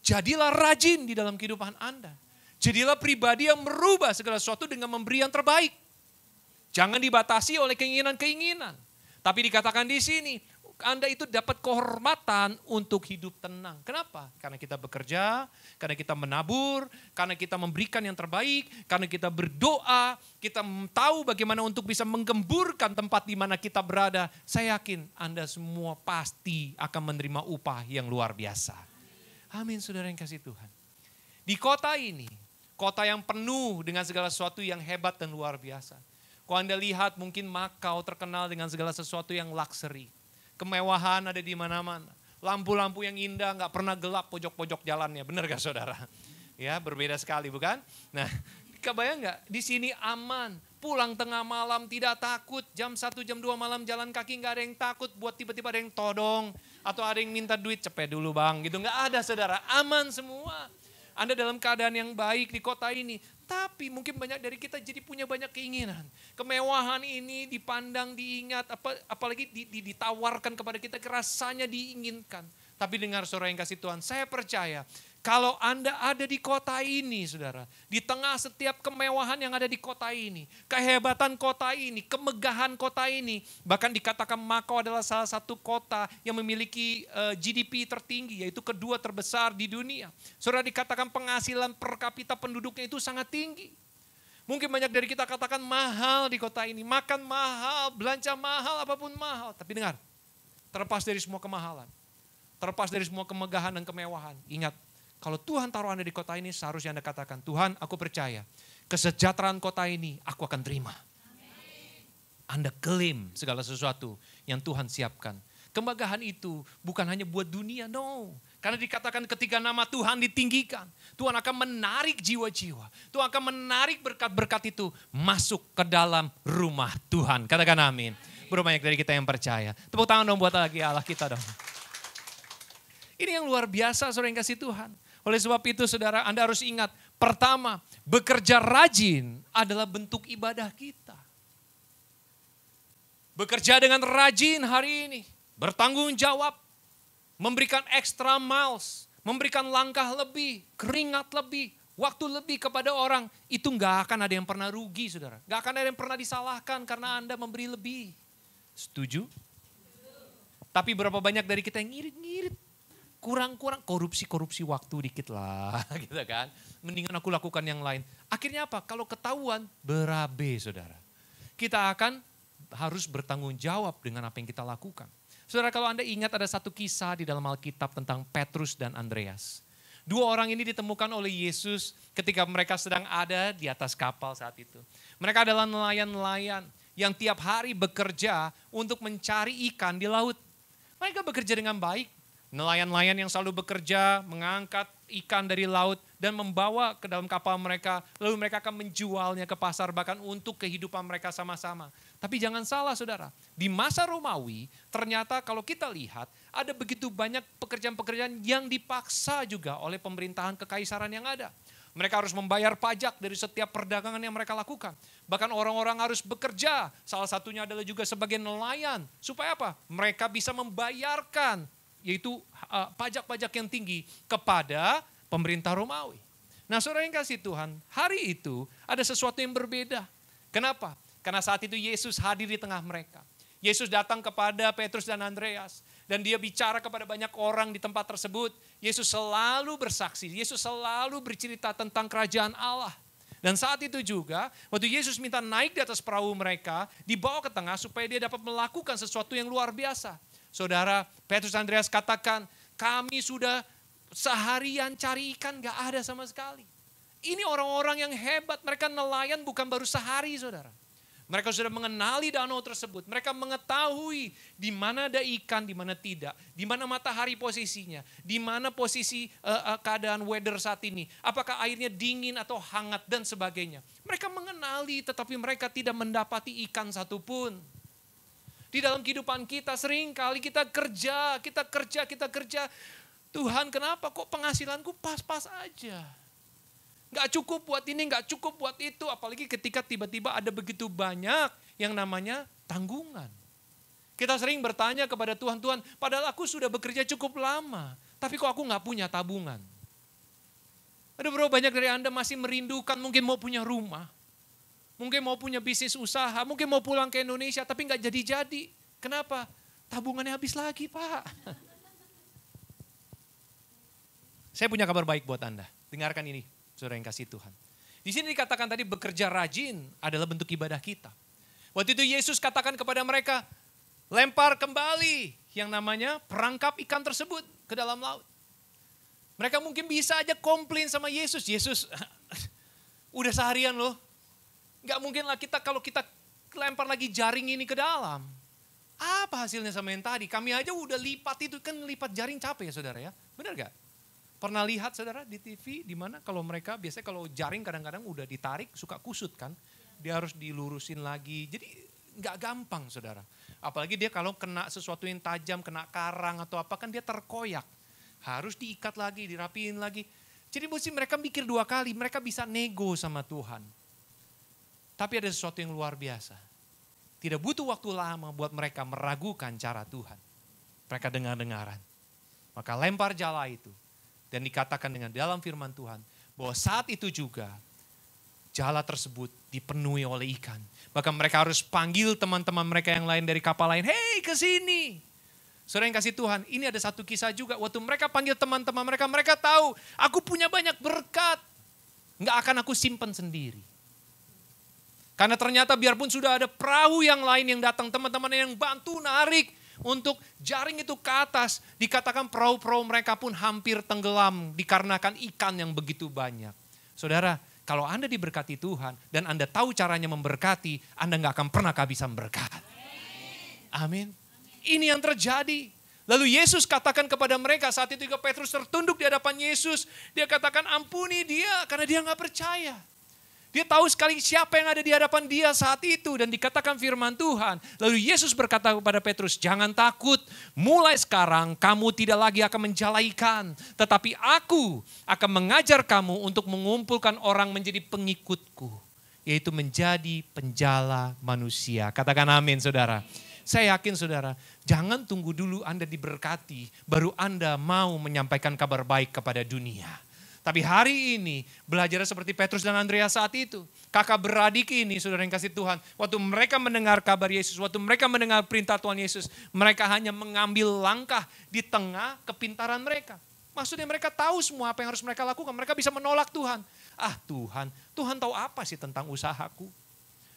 Jadilah rajin di dalam kehidupan Anda. Jadilah pribadi yang merubah segala sesuatu dengan memberi yang terbaik. Jangan dibatasi oleh keinginan-keinginan. Tapi dikatakan di sini, Anda itu dapat kehormatan untuk hidup tenang. Kenapa? Karena kita bekerja, karena kita menabur, karena kita memberikan yang terbaik, karena kita berdoa, kita tahu bagaimana untuk bisa menggemburkan tempat di mana kita berada. Saya yakin Anda semua pasti akan menerima upah yang luar biasa. Amin, saudara yang kasih Tuhan. Di kota ini, kota yang penuh dengan segala sesuatu yang hebat dan luar biasa. Kalau Anda lihat mungkin Makau terkenal dengan segala sesuatu yang luxury. Kemewahan ada di mana-mana. Lampu-lampu yang indah, gak pernah gelap pojok-pojok jalannya. Benar gak saudara? Ya, berbeda sekali bukan? Nah, kebayang gak? Di sini aman. Pulang tengah malam tidak takut. Jam 1, jam 2 malam jalan kaki gak ada yang takut. Buat tiba-tiba ada yang todong. Atau ada yang minta duit, cepet dulu bang. Gitu gak ada saudara. Aman semua. Anda dalam keadaan yang baik di kota ini. Tapi mungkin banyak dari kita jadi punya banyak keinginan. Kemewahan ini dipandang, diingat, apalagi ditawarkan kepada kita, rasanya diinginkan. Tapi dengar saudara yang kasih Tuhan, saya percaya kalau Anda ada di kota ini saudara, di tengah setiap kemewahan yang ada di kota ini, kehebatan kota ini, kemegahan kota ini, bahkan dikatakan Makau adalah salah satu kota yang memiliki GDP tertinggi, yaitu kedua terbesar di dunia. Saudara, dikatakan penghasilan per kapita penduduknya itu sangat tinggi. Mungkin banyak dari kita katakan mahal di kota ini, makan mahal, belanja mahal, apapun mahal. Tapi dengar, terlepas dari semua kemahalan, terlepas dari semua kemegahan dan kemewahan, ingat, kalau Tuhan taruh Anda di kota ini, seharusnya Anda katakan, Tuhan aku percaya, kesejahteraan kota ini aku akan terima. Anda klaim segala sesuatu yang Tuhan siapkan. Kemegahan itu bukan hanya buat dunia, no. Karena dikatakan ketika nama Tuhan ditinggikan, Tuhan akan menarik jiwa-jiwa. Tuhan akan menarik berkat-berkat itu masuk ke dalam rumah Tuhan. Katakan amin. Berapa banyak dari kita yang percaya. Tepuk tangan dong buat lagi Allah kita dong. Ini yang luar biasa saudara yang kasih Tuhan. Oleh sebab itu saudara, Anda harus ingat, pertama, bekerja rajin adalah bentuk ibadah kita. Bekerja dengan rajin hari ini, bertanggung jawab, memberikan extra miles, memberikan langkah lebih, keringat lebih, waktu lebih kepada orang, itu gak akan ada yang pernah rugi saudara. Gak akan ada yang pernah disalahkan karena Anda memberi lebih. Setuju? Tapi berapa banyak dari kita yang ngirit-ngirit. Kurang-kurang korupsi waktu dikit lah gitu kan. Mendingan aku lakukan yang lain. Akhirnya apa? Kalau ketahuan berabe saudara. Kita akan harus bertanggung jawab dengan apa yang kita lakukan. Saudara, kalau Anda ingat ada satu kisah di dalam Alkitab tentang Petrus dan Andreas. Dua orang ini ditemukan oleh Yesus ketika mereka sedang ada di atas kapal saat itu. Mereka adalah nelayan-nelayan yang tiap hari bekerja untuk mencari ikan di laut. Mereka bekerja dengan baik. Nelayan-nelayan yang selalu bekerja, mengangkat ikan dari laut, dan membawa ke dalam kapal mereka, lalu mereka akan menjualnya ke pasar bahkan untuk kehidupan mereka sama-sama. Tapi jangan salah saudara, di masa Romawi ternyata kalau kita lihat ada begitu banyak pekerjaan-pekerjaan yang dipaksa juga oleh pemerintahan kekaisaran yang ada. Mereka harus membayar pajak dari setiap perdagangan yang mereka lakukan. Bahkan orang-orang harus bekerja, salah satunya adalah juga sebagai nelayan. Supaya apa? Mereka bisa membayarkan, yaitu pajak-pajak yang tinggi kepada pemerintah Romawi. Nah saudara yang kasih Tuhan, hari itu ada sesuatu yang berbeda. Kenapa? Karena saat itu Yesus hadir di tengah mereka. Yesus datang kepada Petrus dan Andreas. Dan dia bicara kepada banyak orang di tempat tersebut. Yesus selalu bersaksi, Yesus selalu bercerita tentang kerajaan Allah. Dan saat itu juga, waktu Yesus minta naik di atas perahu mereka, dibawa ke tengah supaya dia dapat melakukan sesuatu yang luar biasa. Saudara, Petrus dan Andreas katakan, kami sudah seharian cari ikan gak ada sama sekali. Ini orang-orang yang hebat, mereka nelayan bukan baru sehari saudara. Mereka sudah mengenali danau tersebut, mereka mengetahui di mana ada ikan, di mana tidak. Di mana matahari posisinya, di mana posisi keadaan weather saat ini. Apakah airnya dingin atau hangat dan sebagainya. Mereka mengenali tetapi mereka tidak mendapati ikan satupun. Di dalam kehidupan kita sering kali kita kerja. Tuhan kenapa kok penghasilanku pas-pas aja. Gak cukup buat ini, gak cukup buat itu. Apalagi ketika tiba-tiba ada begitu banyak yang namanya tanggungan. Kita sering bertanya kepada Tuhan, Tuhan padahal aku sudah bekerja cukup lama. Tapi kok aku gak punya tabungan. Ada berapa banyak dari Anda masih merindukan mungkin mau punya rumah. Mungkin mau punya bisnis usaha, mungkin mau pulang ke Indonesia tapi gak jadi-jadi. Kenapa? Tabungannya habis lagi Pak. Saya punya kabar baik buat Anda. Dengarkan ini, saudara yang kasih Tuhan. Di sini dikatakan tadi bekerja rajin adalah bentuk ibadah kita. Waktu itu Yesus katakan kepada mereka, lempar kembali yang namanya perangkap ikan tersebut ke dalam laut. Mereka mungkin bisa aja komplain sama Yesus. Yesus, udah seharian loh. Gak mungkin lah kita kalau kita lempar lagi jaring ini ke dalam. Apa hasilnya sama yang tadi? Kami aja udah lipat itu, kan lipat jaring capek ya saudara ya. Benar gak? Pernah lihat saudara di TV di mana kalau mereka biasanya kalau jaring kadang-kadang udah ditarik suka kusut kan. Dia harus dilurusin lagi. Jadi gak gampang saudara. Apalagi dia kalau kena sesuatu yang tajam, kena karang atau apa kan dia terkoyak. Harus diikat lagi, dirapiin lagi. Jadi mesti mereka mikir dua kali, mereka bisa nego sama Tuhan. Tapi ada sesuatu yang luar biasa. Tidak butuh waktu lama buat mereka meragukan cara Tuhan. Mereka dengar-dengaran. Maka lempar jala itu. Dan dikatakan dengan dalam firman Tuhan bahwa saat itu juga jala tersebut dipenuhi oleh ikan. Bahkan mereka harus panggil teman-teman mereka yang lain dari kapal lain. Hei ke sini. Saudara yang kasih Tuhan, ini ada satu kisah juga. Waktu mereka panggil teman-teman mereka, mereka tahu aku punya banyak berkat. Nggak akan aku simpan sendiri. Karena ternyata biarpun sudah ada perahu yang lain yang datang, teman-teman yang bantu narik. Untuk jaring itu ke atas, dikatakan perahu-perahu mereka pun hampir tenggelam dikarenakan ikan yang begitu banyak. Saudara, kalau Anda diberkati Tuhan dan Anda tahu caranya memberkati, Anda gak akan pernah kehabisan berkat. Amin. Ini yang terjadi. Lalu Yesus katakan kepada mereka, saat itu juga Petrus tertunduk di hadapan Yesus. Dia katakan ampuni dia karena dia gak percaya. Dia tahu sekali siapa yang ada di hadapan dia saat itu. Dan dikatakan firman Tuhan. Lalu Yesus berkata kepada Petrus, jangan takut. Mulai sekarang kamu tidak lagi akan menjala ikan. Tetapi aku akan mengajar kamu untuk mengumpulkan orang menjadi pengikutku. Yaitu menjadi penjala manusia. Katakan amin saudara. Saya yakin saudara, jangan tunggu dulu Anda diberkati. Baru Anda mau menyampaikan kabar baik kepada dunia. Tapi hari ini belajar seperti Petrus dan Andreas saat itu. Kakak beradik ini saudara yang kasih Tuhan. Waktu mereka mendengar kabar Yesus, waktu mereka mendengar perintah Tuhan Yesus. Mereka hanya mengambil langkah di tengah kepintaran mereka. Maksudnya mereka tahu semua apa yang harus mereka lakukan. Mereka bisa menolak Tuhan. Ah Tuhan tahu apa sih tentang usahaku?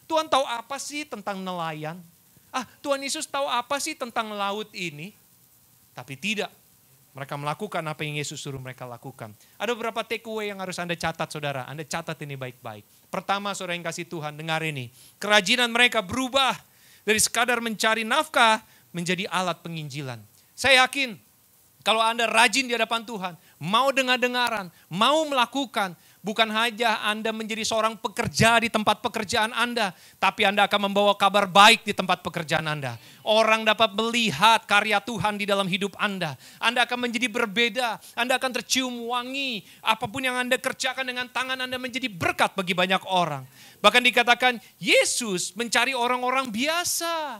Tuhan tahu apa sih tentang nelayan? Ah Tuhan Yesus tahu apa sih tentang laut ini? Tapi tidak. Mereka melakukan apa yang Yesus suruh mereka lakukan. Ada beberapa takeaway yang harus Anda catat saudara. Anda catat ini baik-baik. Pertama saudara yang kasih Tuhan, dengar ini. Kerajinan mereka berubah dari sekadar mencari nafkah menjadi alat penginjilan. Saya yakin kalau Anda rajin di hadapan Tuhan, mau dengar-dengaran, mau melakukan. Bukan hanya Anda menjadi seorang pekerja di tempat pekerjaan Anda, tapi Anda akan membawa kabar baik di tempat pekerjaan Anda. Orang dapat melihat karya Tuhan di dalam hidup Anda. Anda akan menjadi berbeda, Anda akan tercium wangi. Apapun yang Anda kerjakan dengan tangan Anda menjadi berkat bagi banyak orang. Bahkan dikatakan Yesus mencari orang-orang biasa.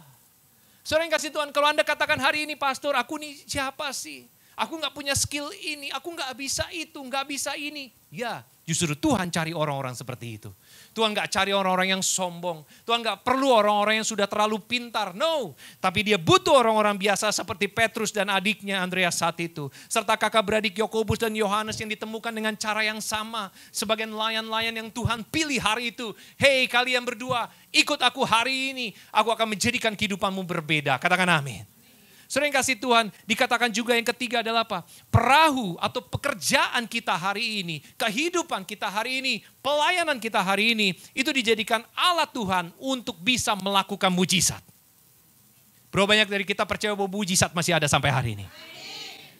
Saudara yang kasih Tuhan, kalau Anda katakan hari ini, pastor, aku nih siapa sih? Aku gak punya skill ini, aku gak bisa itu, gak bisa ini. Ya, justru Tuhan cari orang-orang seperti itu. Tuhan gak cari orang-orang yang sombong. Tuhan gak perlu orang-orang yang sudah terlalu pintar. No, tapi dia butuh orang-orang biasa seperti Petrus dan adiknya Andreas saat itu. Serta kakak beradik Yakobus dan Yohanes yang ditemukan dengan cara yang sama. Sebagai nelayan-nelayan yang Tuhan pilih hari itu. Hei kalian berdua, ikut aku hari ini. Aku akan menjadikan kehidupanmu berbeda. Katakan amin. Saudara yang kasih Tuhan, dikatakan juga yang ketiga adalah apa? Perahu atau pekerjaan kita hari ini, kehidupan kita hari ini, pelayanan kita hari ini, itu dijadikan alat Tuhan untuk bisa melakukan mujizat. Berapa banyak dari kita percaya bahwa mujizat masih ada sampai hari ini?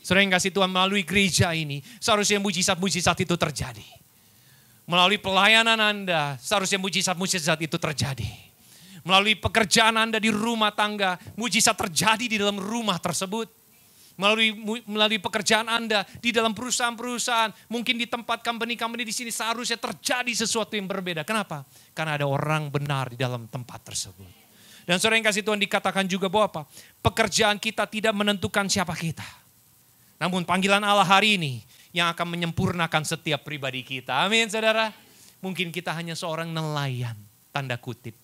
Saudara yang kasih Tuhan, melalui gereja ini, seharusnya mujizat-mujizat itu terjadi. Melalui pelayanan Anda, seharusnya mujizat-mujizat itu terjadi. Melalui pekerjaan Anda di rumah tangga, mujizat terjadi di dalam rumah tersebut. Melalui pekerjaan Anda di dalam perusahaan-perusahaan, mungkin di tempat company-company di sini seharusnya terjadi sesuatu yang berbeda. Kenapa? Karena ada orang benar di dalam tempat tersebut. Dan saudara yang kasih Tuhan, dikatakan juga bahwa apa? Pekerjaan kita tidak menentukan siapa kita. Namun panggilan Allah hari ini yang akan menyempurnakan setiap pribadi kita. Amin saudara. Mungkin kita hanya seorang nelayan, tanda kutip.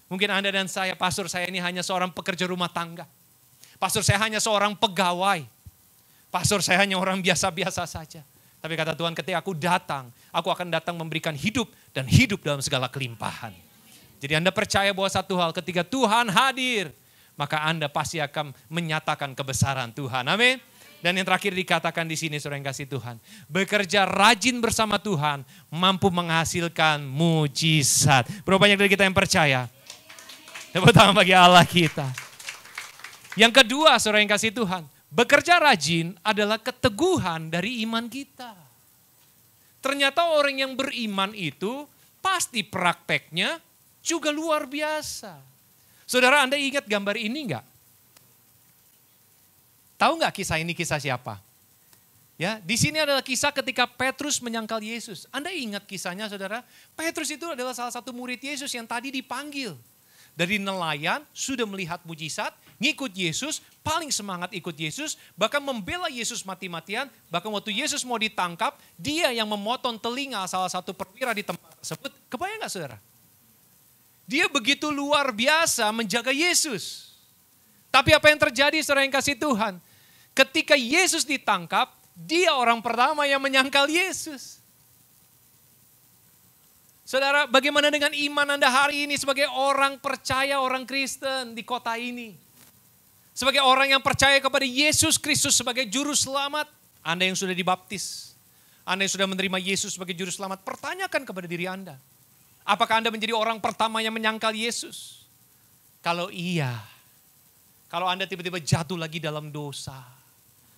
Mungkin Anda dan saya, pastor saya ini hanya seorang pekerja rumah tangga. Pastor saya hanya seorang pegawai. Pastor saya hanya orang biasa-biasa saja. Tapi kata Tuhan, ketika aku akan datang memberikan hidup dan hidup dalam segala kelimpahan. Jadi Anda percaya bahwa satu hal, ketika Tuhan hadir, maka Anda pasti akan menyatakan kebesaran Tuhan. Amin. Dan yang terakhir dikatakan di sini, saudara yang kasih Tuhan, bekerja rajin bersama Tuhan mampu menghasilkan mujizat. Berapa banyak dari kita yang percaya? Tepuk tangan bagi Allah kita. Yang kedua, saudara yang kasih Tuhan, bekerja rajin adalah keteguhan dari iman kita. Ternyata orang yang beriman itu pasti prakteknya juga luar biasa. Saudara, Anda ingat gambar ini enggak? Tahu enggak kisah ini kisah siapa? Ya, di sini adalah kisah ketika Petrus menyangkal Yesus. Anda ingat kisahnya, saudara? Petrus itu adalah salah satu murid Yesus yang tadi dipanggil. Dari nelayan, sudah melihat mujizat, ngikut Yesus, paling semangat ikut Yesus, bahkan membela Yesus mati-matian, bahkan waktu Yesus mau ditangkap, dia yang memotong telinga salah satu perwira di tempat tersebut. Kebayang gak saudara? Dia begitu luar biasa menjaga Yesus. Tapi apa yang terjadi saudara yang kasih Tuhan? Ketika Yesus ditangkap, dia orang pertama yang menyangkal Yesus. Saudara, bagaimana dengan iman Anda hari ini sebagai orang percaya, orang Kristen di kota ini? Sebagai orang yang percaya kepada Yesus Kristus sebagai juru selamat. Anda yang sudah dibaptis, Anda yang sudah menerima Yesus sebagai juru selamat, pertanyakan kepada diri Anda. Apakah Anda menjadi orang pertama yang menyangkal Yesus? Kalau iya, kalau Anda tiba-tiba jatuh lagi dalam dosa,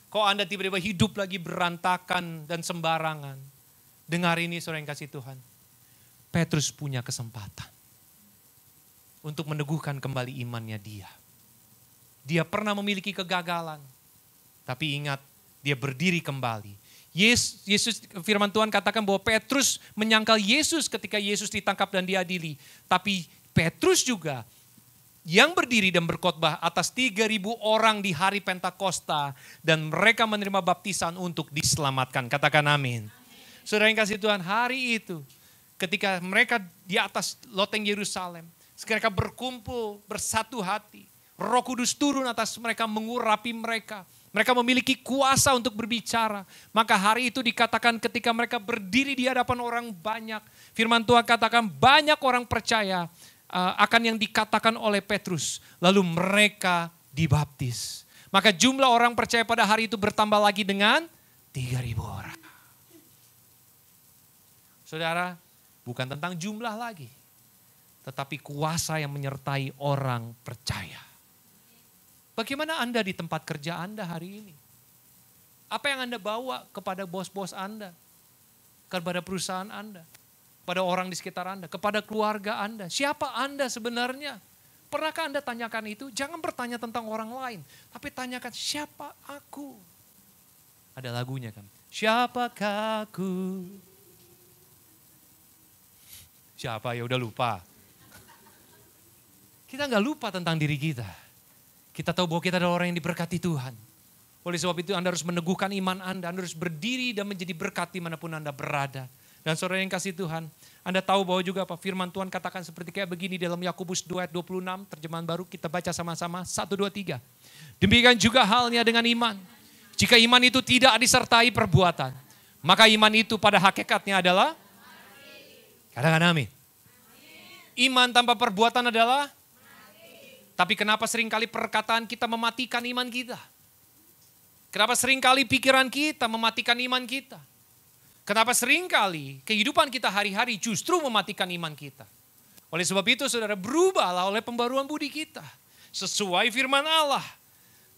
kalau Anda tiba-tiba hidup lagi berantakan dan sembarangan, dengar ini saudara yang kasih Tuhan. Petrus punya kesempatan untuk meneguhkan kembali imannya dia. Dia pernah memiliki kegagalan, tapi ingat dia berdiri kembali. Yesus, firman Tuhan katakan bahwa Petrus menyangkal Yesus ketika Yesus ditangkap dan diadili. Tapi Petrus juga yang berdiri dan berkhotbah atas 3.000 orang di hari Pentakosta dan mereka menerima baptisan untuk diselamatkan. Katakan amin. Saudara yang kasih Tuhan, hari itu ketika mereka di atas loteng Yerusalem, mereka berkumpul bersatu hati. Roh Kudus turun atas mereka, mengurapi mereka. Mereka memiliki kuasa untuk berbicara. Maka hari itu dikatakan ketika mereka berdiri di hadapan orang banyak. Firman Tuhan katakan banyak orang percaya akan yang dikatakan oleh Petrus. Lalu mereka dibaptis. Maka jumlah orang percaya pada hari itu bertambah lagi dengan 3.000 orang. Saudara, bukan tentang jumlah lagi, tetapi kuasa yang menyertai orang percaya. Bagaimana Anda di tempat kerja Anda hari ini? Apa yang Anda bawa kepada bos-bos Anda, kepada perusahaan Anda, kepada orang di sekitar Anda, kepada keluarga Anda. Siapa Anda sebenarnya? Pernahkah Anda tanyakan itu? Jangan bertanya tentang orang lain, tapi tanyakan siapa aku. Ada lagunya kan? Siapakah aku? Siapa ya udah lupa. Kita nggak lupa tentang diri kita. Kita tahu bahwa kita adalah orang yang diberkati Tuhan. Oleh sebab itu Anda harus meneguhkan iman Anda harus berdiri dan menjadi berkat dimanapun Anda berada. Dan saudara yang kasih Tuhan, Anda tahu bahwa juga apa firman Tuhan katakan seperti kayak begini dalam Yakobus 2 ayat 26, terjemahan baru kita baca sama-sama, 1, 2, 3. Demikian juga halnya dengan iman. Jika iman itu tidak disertai perbuatan, maka iman itu pada hakikatnya adalah, katakan amin. Iman tanpa perbuatan adalah, tapi kenapa seringkali perkataan kita mematikan iman kita? Kenapa seringkali pikiran kita mematikan iman kita? Kenapa seringkali kehidupan kita hari-hari justru mematikan iman kita? Oleh sebab itu saudara, berubahlah oleh pembaruan budi kita. Sesuai firman Allah.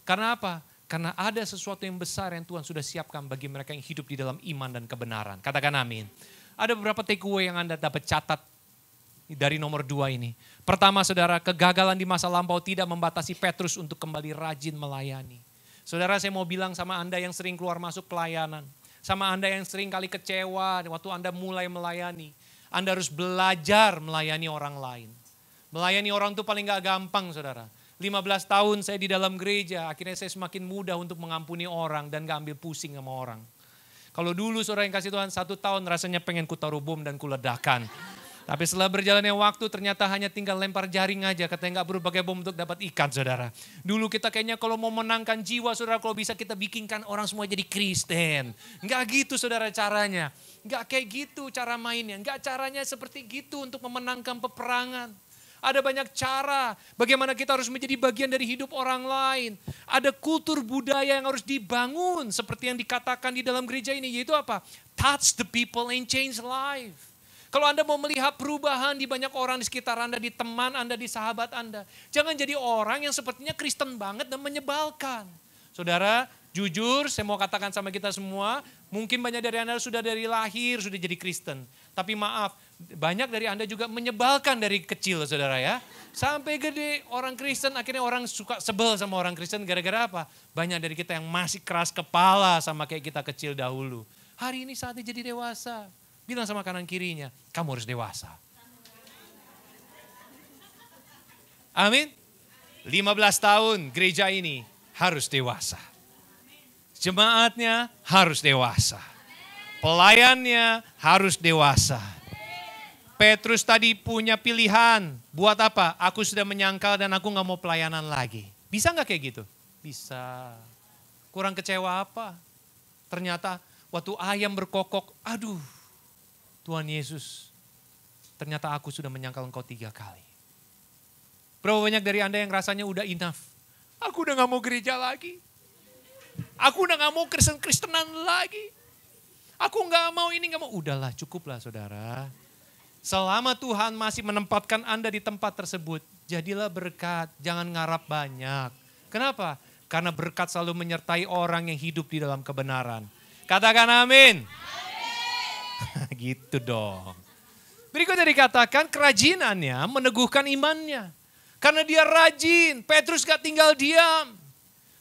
Karena apa? Karena ada sesuatu yang besar yang Tuhan sudah siapkan bagi mereka yang hidup di dalam iman dan kebenaran. Katakan amin. Ada beberapa takeaway yang Anda dapat catat dari nomor 2 ini. Pertama saudara, kegagalan di masa lampau tidak membatasi Petrus untuk kembali rajin melayani. Saudara, saya mau bilang sama Anda yang sering keluar masuk pelayanan. Sama Anda yang sering kali kecewa waktu Anda mulai melayani. Anda harus belajar melayani orang lain. Melayani orang itu paling gak gampang saudara. 15 tahun saya di dalam gereja, akhirnya saya semakin mudah untuk mengampuni orang dan gak ambil pusing sama orang. Kalau dulu saudara yang kasih Tuhan 1 tahun rasanya pengen kutaruh bom dan kuledakan. Tapi setelah berjalannya waktu ternyata hanya tinggal lempar jaring aja. Katanya gak perlu pakai bom untuk dapat ikan saudara. Dulu kita kayaknya kalau mau menangkan jiwa saudara, kalau bisa kita bikinkan orang semua jadi Kristen. Gak gitu saudara caranya. Gak kayak gitu cara mainnya. Gak caranya seperti gitu untuk memenangkan peperangan. Ada banyak cara bagaimana kita harus menjadi bagian dari hidup orang lain. Ada kultur budaya yang harus dibangun seperti yang dikatakan di dalam gereja ini. Yaitu apa? Touch the people and change life. Kalau Anda mau melihat perubahan di banyak orang di sekitar Anda, di teman Anda, di sahabat Anda. Jangan jadi orang yang sepertinya Kristen banget dan menyebalkan. Saudara, jujur saya mau katakan sama kita semua, mungkin banyak dari Anda sudah dari lahir, sudah jadi Kristen. Tapi maaf, banyak dari Anda juga menyebalkan dari kecil saudara ya. Sampai gede orang Kristen, akhirnya orang suka sebel sama orang Kristen gara-gara apa? Banyak dari kita yang masih keras kepala sama kayak kita kecil dahulu. Hari ini saatnya jadi dewasa. Bilang sama kanan kirinya, kamu harus dewasa. Amin. 15 tahun gereja ini harus dewasa. Jemaatnya harus dewasa. Pelayannya harus dewasa. Petrus tadi punya pilihan. Buat apa? Aku sudah menyangkal dan aku gak mau pelayanan lagi. Bisa gak kayak gitu? Bisa. Kurang kecewa apa? Ternyata waktu ayam berkokok, aduh. Tuhan Yesus, ternyata aku sudah menyangkal engkau 3 kali. Berapa banyak dari Anda yang rasanya udah enough. Aku udah gak mau gereja lagi. Aku udah gak mau Kristen-Kristenan lagi. Aku gak mau ini, gak mau. Udahlah, cukuplah saudara. Selama Tuhan masih menempatkan Anda di tempat tersebut, jadilah berkat, jangan ngarap banyak. Kenapa? Karena berkat selalu menyertai orang yang hidup di dalam kebenaran. Katakan amin. Gitu dong. Berikutnya dikatakan kerajinannya meneguhkan imannya. Karena dia rajin, Petrus gak tinggal diam.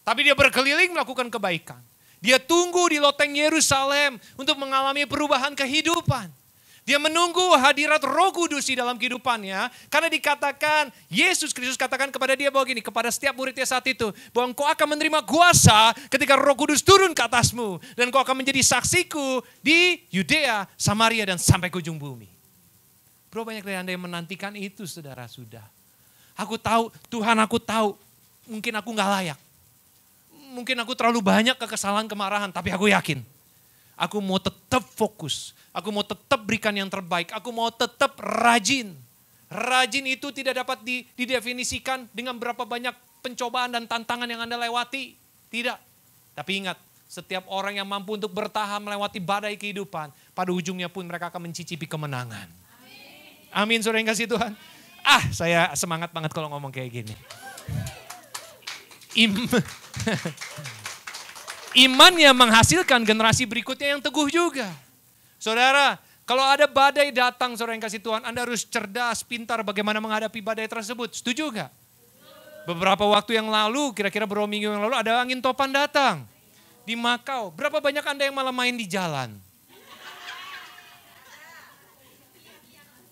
Tapi dia berkeliling melakukan kebaikan. Dia tunggu di loteng Yerusalem untuk mengalami perubahan kehidupan. Dia menunggu hadirat Roh Kudus di dalam kehidupannya. Karena dikatakan, Yesus Kristus katakan kepada dia bahwa gini, kepada setiap muridnya saat itu. Bahwa engkau akan menerima kuasa ketika Roh Kudus turun ke atasmu. Dan engkau akan menjadi saksiku di Yudea, Samaria dan sampai ke ujung bumi. Berapa banyak dari Anda yang menantikan itu saudara sudah. Aku tahu, Tuhan aku tahu, mungkin aku gak layak. Mungkin aku terlalu banyak kekesalan, kemarahan, tapi aku yakin. Aku mau tetap fokus. Aku mau tetap berikan yang terbaik. Aku mau tetap rajin. Rajin itu tidak dapat didefinisikan dengan berapa banyak pencobaan dan tantangan yang Anda lewati. Tidak. Tapi ingat, setiap orang yang mampu untuk bertahan melewati badai kehidupan, pada ujungnya pun mereka akan mencicipi kemenangan. Amin, saudara yang kasih Tuhan. Saya semangat banget kalau ngomong kayak gini. Iman yang menghasilkan generasi berikutnya yang teguh juga. Saudara, kalau ada badai datang, saudara yang kasih Tuhan, Anda harus cerdas, pintar bagaimana menghadapi badai tersebut. Setuju gak? Beberapa waktu yang lalu, kira-kira beberapa minggu yang lalu, ada angin topan datang di Makau. Berapa banyak Anda yang malah main di jalan?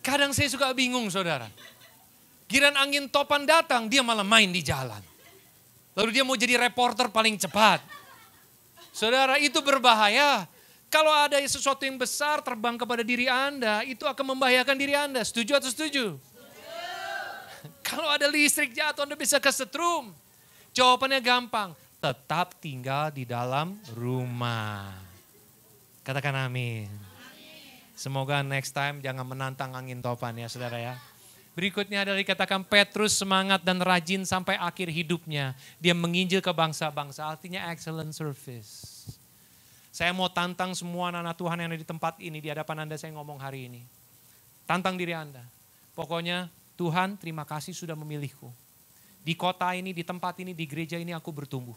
Kadang saya suka bingung, saudara. Giliran angin topan datang, dia malah main di jalan. Lalu dia mau jadi reporter paling cepat. Saudara, itu berbahaya. Kalau ada sesuatu yang besar terbang kepada diri Anda, itu akan membahayakan diri Anda. Setuju atau setuju? Kalau ada listrik jatuh, Anda bisa kesetrum. Jawabannya gampang. Tetap tinggal di dalam rumah. Katakan amin. Semoga next time jangan menantang angin topan ya saudara ya. Berikutnya adalah dikatakan Petrus semangat dan rajin sampai akhir hidupnya. Dia menginjil ke bangsa-bangsa, artinya excellent service. Saya mau tantang semua anak-anak Tuhan yang ada di tempat ini, di hadapan Anda saya ngomong hari ini. Tantang diri Anda. Pokoknya Tuhan terima kasih sudah memilihku. Di kota ini, di tempat ini, di gereja ini aku bertumbuh.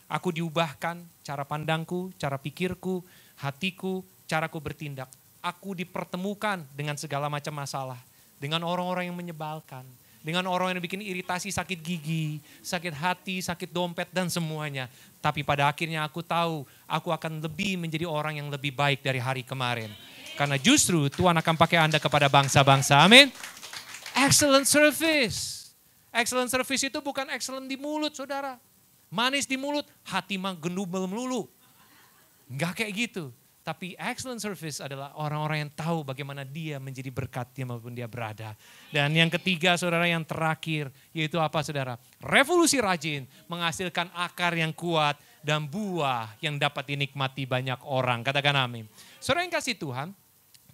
Aku diubahkan cara pandangku, cara pikirku, hatiku, caraku bertindak. Aku dipertemukan dengan segala macam masalah. Dengan orang-orang yang menyebalkan. Dengan orang yang bikin iritasi, sakit gigi, sakit hati, sakit dompet dan semuanya. Tapi pada akhirnya aku tahu aku akan lebih menjadi orang yang lebih baik dari hari kemarin. Karena justru Tuhan akan pakai Anda kepada bangsa-bangsa. Amin. Excellent service. Excellent service itu bukan excellent di mulut saudara. Manis di mulut, hati mah gendubel melulu. Enggak kayak gitu. Tapi excellent service adalah orang-orang yang tahu bagaimana dia menjadi berkat dimanapun dia berada. Dan yang ketiga saudara yang terakhir yaitu apa saudara? Revolusi rajin menghasilkan akar yang kuat dan buah yang dapat dinikmati banyak orang. Katakan amin. Saudara yang kasih Tuhan,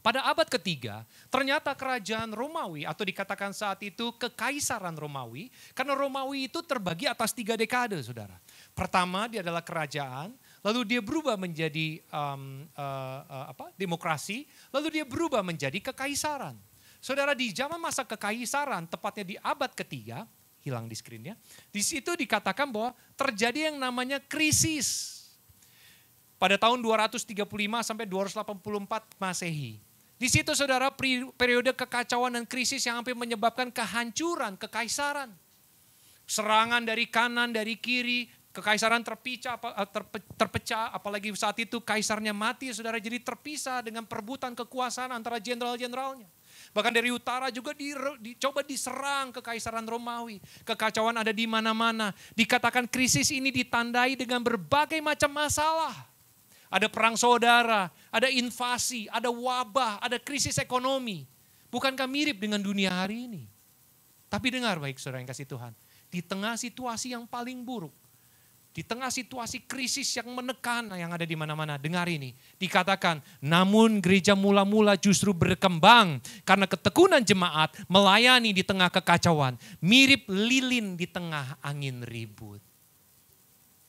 pada abad ketiga ternyata kerajaan Romawi atau dikatakan saat itu kekaisaran Romawi. Karena Romawi itu terbagi atas 3 dekade saudara. Pertama dia adalah kerajaan. Lalu dia berubah menjadi demokrasi, lalu dia berubah menjadi kekaisaran. Saudara di zaman masa kekaisaran, tepatnya di abad ketiga, hilang di screen-nya, di situ dikatakan bahwa terjadi yang namanya krisis. Pada tahun 235 sampai 284 Masehi. Di situ saudara periode kekacauan dan krisis yang hampir menyebabkan kehancuran kekaisaran. Serangan dari kanan, dari kiri, kekaisaran terpecah, apalagi saat itu kaisarnya mati, saudara, jadi terpisah dengan perebutan kekuasaan antara jenderal-jenderalnya. Bahkan dari utara juga dicoba diserang kekaisaran Romawi. Kekacauan ada di mana-mana. Dikatakan krisis ini ditandai dengan berbagai macam masalah. Ada perang saudara, ada invasi, ada wabah, ada krisis ekonomi. Bukankah mirip dengan dunia hari ini? Tapi dengar baik saudara yang kasih Tuhan. Di tengah situasi yang paling buruk, di tengah situasi krisis yang menekan yang ada di mana-mana, dengar ini. Dikatakan, namun gereja mula-mula justru berkembang karena ketekunan jemaat melayani di tengah kekacauan. Mirip lilin di tengah angin ribut.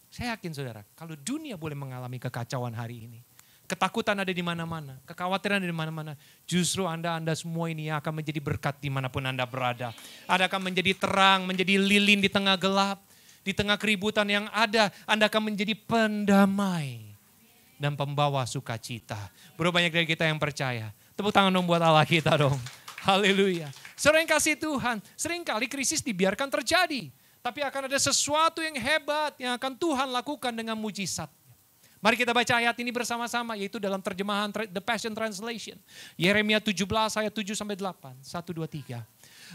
Saya yakin saudara, kalau dunia boleh mengalami kekacauan hari ini. Ketakutan ada di mana-mana, kekhawatiran ada di mana-mana. Justru Anda semua ini akan menjadi berkat dimanapun Anda berada. Anda akan menjadi terang, menjadi lilin di tengah gelap. Di tengah keributan yang ada, Anda akan menjadi pendamai dan pembawa sukacita. Berapa banyak dari kita yang percaya? Tepuk tangan dong buat Allah kita dong. Haleluya. Saudara yang kasih Tuhan, seringkali krisis dibiarkan terjadi. Tapi akan ada sesuatu yang hebat yang akan Tuhan lakukan dengan mujizat. Mari kita baca ayat ini bersama-sama, yaitu dalam terjemahan The Passion Translation. Yeremia 17 ayat 7-8. 1, 2, 3.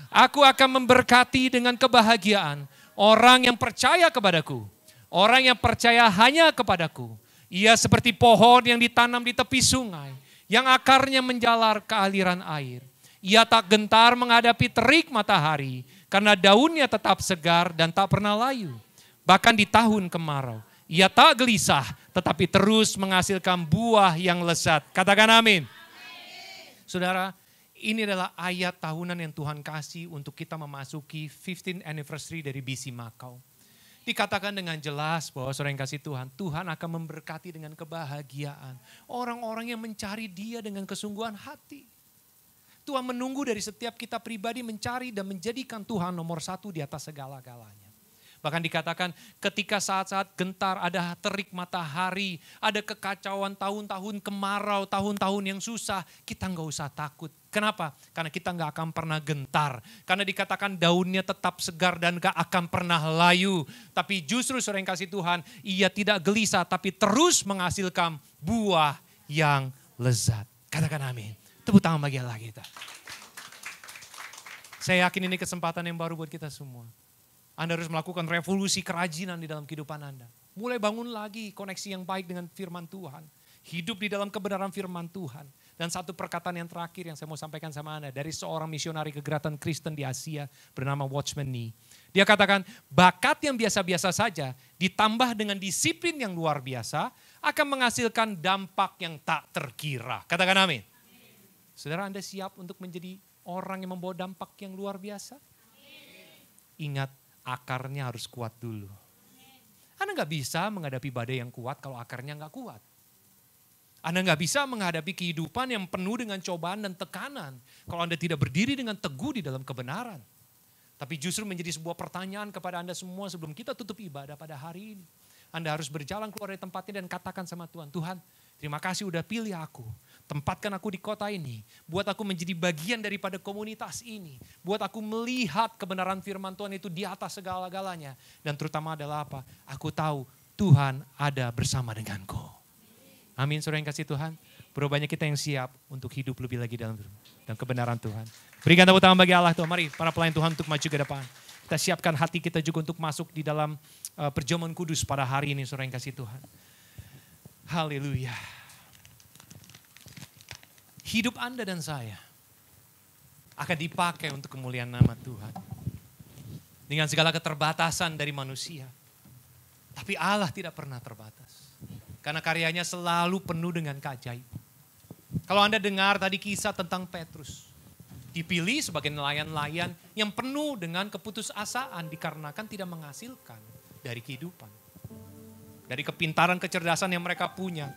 Aku akan memberkati dengan kebahagiaan orang yang percaya kepadaku. Orang yang percaya hanya kepadaku. Ia seperti pohon yang ditanam di tepi sungai. Yang akarnya menjalar ke aliran air. Ia tak gentar menghadapi terik matahari. Karena daunnya tetap segar dan tak pernah layu. Bahkan di tahun kemarau. Ia tak gelisah tetapi terus menghasilkan buah yang lezat. Katakan amin. Saudara, ini adalah ayat tahunan yang Tuhan kasih untuk kita memasuki 15th anniversary dari BC Makau. Dikatakan dengan jelas bahwa saudara yang kasih Tuhan, Tuhan akan memberkati dengan kebahagiaan. Orang-orang yang mencari Dia dengan kesungguhan hati. Tuhan menunggu dari setiap kita pribadi mencari dan menjadikan Tuhan nomor 1 di atas segala-galanya. Bahkan dikatakan ketika saat-saat gentar, ada terik matahari, ada kekacauan tahun-tahun kemarau, tahun-tahun yang susah, kita nggak usah takut. Kenapa? Karena kita nggak akan pernah gentar. Karena dikatakan daunnya tetap segar dan nggak akan pernah layu. Tapi justru saudara yang kasih Tuhan, ia tidak gelisah tapi terus menghasilkan buah yang lezat. Katakan amin. Tepuk tangan bagi Allah kita. Saya yakin ini kesempatan yang baru buat kita semua. Anda harus melakukan revolusi kerajinan di dalam kehidupan Anda. Mulai bangun lagi koneksi yang baik dengan firman Tuhan. Hidup di dalam kebenaran firman Tuhan. Dan satu perkataan yang terakhir yang saya mau sampaikan sama Anda. Dari seorang misionari kegeratan Kristen di Asia bernama Watchman Nee. Dia katakan bakat yang biasa-biasa saja ditambah dengan disiplin yang luar biasa akan menghasilkan dampak yang tak terkira. Katakan amin. Saudara, Anda siap untuk menjadi orang yang membawa dampak yang luar biasa? Ingat, akarnya harus kuat dulu. Anda nggak bisa menghadapi badai yang kuat kalau akarnya nggak kuat. Anda nggak bisa menghadapi kehidupan yang penuh dengan cobaan dan tekanan kalau Anda tidak berdiri dengan teguh di dalam kebenaran. Tapi justru menjadi sebuah pertanyaan kepada Anda semua sebelum kita tutup ibadah pada hari ini. Anda harus berjalan keluar dari tempatnya dan katakan sama Tuhan, Tuhan terima kasih udah pilih aku. Tempatkan aku di kota ini. Buat aku menjadi bagian daripada komunitas ini. Buat aku melihat kebenaran firman Tuhan itu di atas segala-galanya. Dan terutama adalah apa? Aku tahu Tuhan ada bersama denganku. Amin, saudara yang kasih Tuhan. Berapa banyak kita yang siap untuk hidup lebih lagi dalam kebenaran Tuhan. Berikan tepuk tangan bagi Allah Tuhan. Mari para pelayan Tuhan untuk maju ke depan. Kita siapkan hati kita juga untuk masuk di dalam perjamuan kudus pada hari ini, saudara yang kasih Tuhan. Haleluya. Hidup Anda dan saya akan dipakai untuk kemuliaan nama Tuhan. Dengan segala keterbatasan dari manusia. Tapi Allah tidak pernah terbatas. Karena karyanya selalu penuh dengan keajaiban. Kalau Anda dengar tadi kisah tentang Petrus. Dipilih sebagai nelayan-nelayan yang penuh dengan keputusasaan dikarenakan tidak menghasilkan dari kehidupan. Dari kepintaran, kecerdasan yang mereka punya.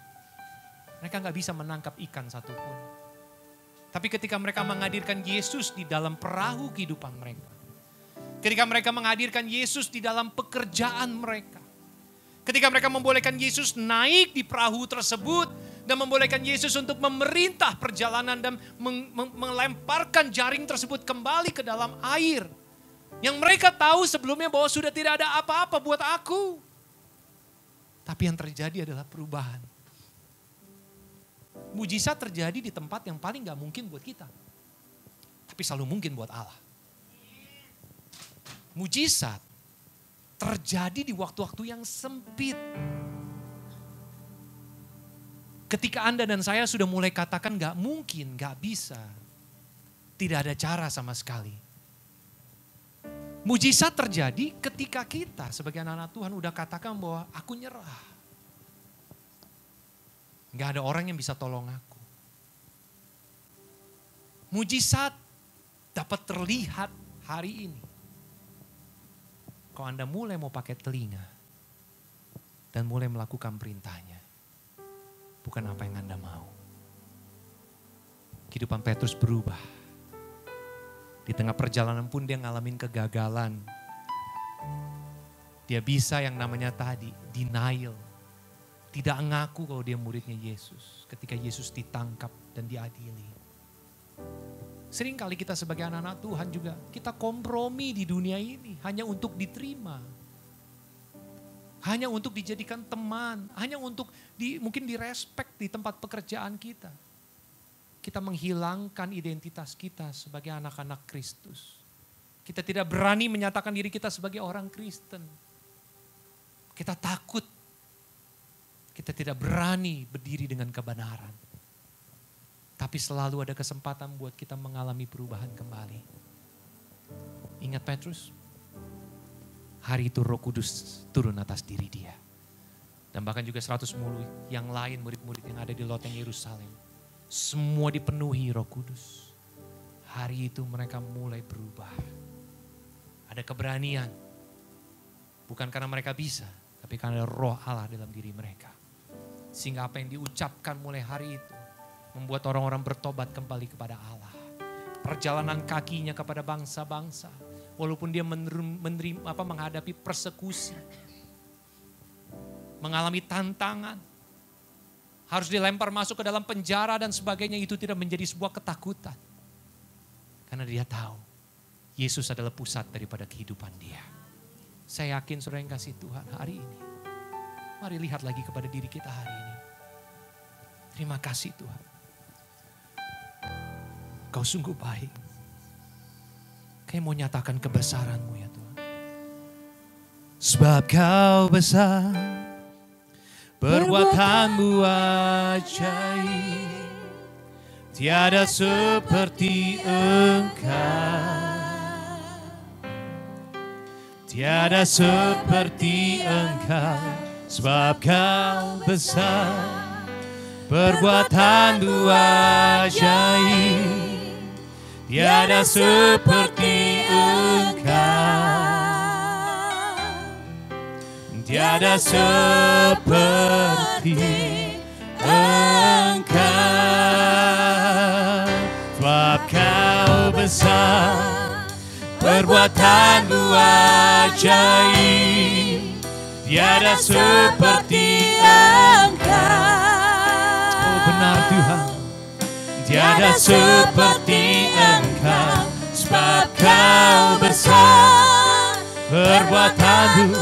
Mereka nggak bisa menangkap ikan satupun. Tapi ketika mereka menghadirkan Yesus di dalam perahu kehidupan mereka. Ketika mereka menghadirkan Yesus di dalam pekerjaan mereka. Ketika mereka membolehkan Yesus naik di perahu tersebut. Dan membolehkan Yesus untuk memerintah perjalanan dan melemparkan jaring tersebut kembali ke dalam air. Yang mereka tahu sebelumnya bahwa sudah tidak ada apa-apa buat aku. Tapi yang terjadi adalah perubahan. Mujizat terjadi di tempat yang paling gak mungkin buat kita. Tapi selalu mungkin buat Allah. Mujizat terjadi di waktu-waktu yang sempit. Ketika Anda dan saya sudah mulai katakan gak mungkin, gak bisa. Tidak ada cara sama sekali. Mujizat terjadi ketika kita sebagai anak-anak Tuhan udah katakan bahwa aku nyerah. Gak ada orang yang bisa tolong aku. Mujizat dapat terlihat hari ini. Kalau Anda mulai mau pakai telinga dan mulai melakukan perintahnya. Bukan apa yang Anda mau. Kehidupan Petrus berubah. Di tengah perjalanan pun dia ngalamin kegagalan. Dia bisa yang namanya tadi, denial. Tidak ngaku kalau dia muridnya Yesus. Ketika Yesus ditangkap dan diadili. Sering kali kita sebagai anak-anak Tuhan juga, kita kompromi di dunia ini hanya untuk diterima. Hanya untuk dijadikan teman, hanya untuk mungkin direspek di tempat pekerjaan kita. Kita menghilangkan identitas kita sebagai anak-anak Kristus. Kita tidak berani menyatakan diri kita sebagai orang Kristen. Kita takut. Kita tidak berani berdiri dengan kebenaran. Tapi selalu ada kesempatan buat kita mengalami perubahan kembali. Ingat Petrus? Hari itu Roh Kudus turun atas diri dia. Dan bahkan juga 110 yang lain murid-murid yang ada di loteng Yerusalem. Semua dipenuhi Roh Kudus. Hari itu mereka mulai berubah. Ada keberanian. Bukan karena mereka bisa, tapi karena Roh Allah dalam diri mereka. Sehingga apa yang diucapkan mulai hari itu membuat orang-orang bertobat kembali kepada Allah. Perjalanan kakinya kepada bangsa-bangsa. Walaupun dia menghadapi persekusi, mengalami tantangan, harus dilempar masuk ke dalam penjara dan sebagainya, itu tidak menjadi sebuah ketakutan. Karena dia tahu Yesus adalah pusat daripada kehidupan dia. Saya yakin saudara yang kasih Tuhan hari ini, mari lihat lagi kepada diri kita hari ini. Terima kasih Tuhan. Kau sungguh baik. Kau mau nyatakan kebesaran-Mu ya Tuhan. Sebab Kau besar, perbuatan-Mu ajaib, tiada seperti Engkau. Tiada seperti Engkau, sebab Kau besar, perbuatan-Mu ajaib, tiada seperti Engkau, tiada seperti Engkau, sebab Kau besar, perbuatan-Mu ajaib, tiada seperti Engkau. Oh benar Tuhan. Tiada seperti Engkau, sebab Kau besar, perbuatan-Mu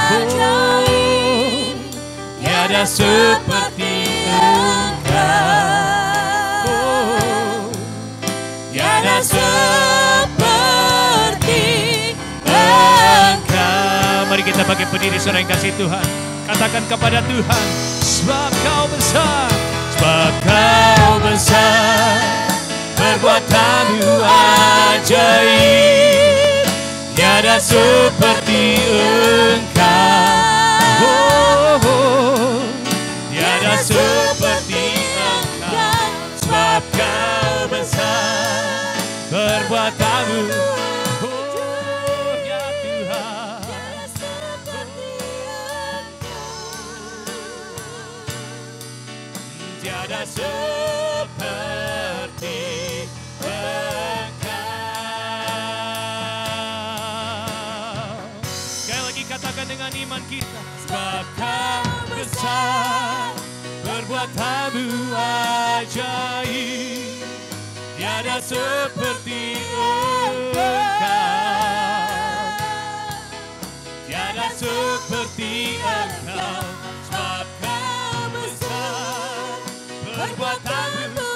ajaib, tiada seperti Engkau, tiada seperti Engkau. Mari kita bagi berdiri saudara yang kasih Tuhan, katakan kepada Tuhan, sebab Kau besar, sebab Kau besar, perbuatan-Mu ajaib, tiada seperti Engkau, tiada seperti Engkau, sebab Kau besar, perbuatan-Mu, ya Tuhan, tiada seperti Engkau. Sekali lagi katakan dengan iman kita, sebab Kau besar, perbuatan-Mu ajaib, tiada seperti Engkau, tiada seperti Engkau, sebab Kau besar, perbuatan-Mu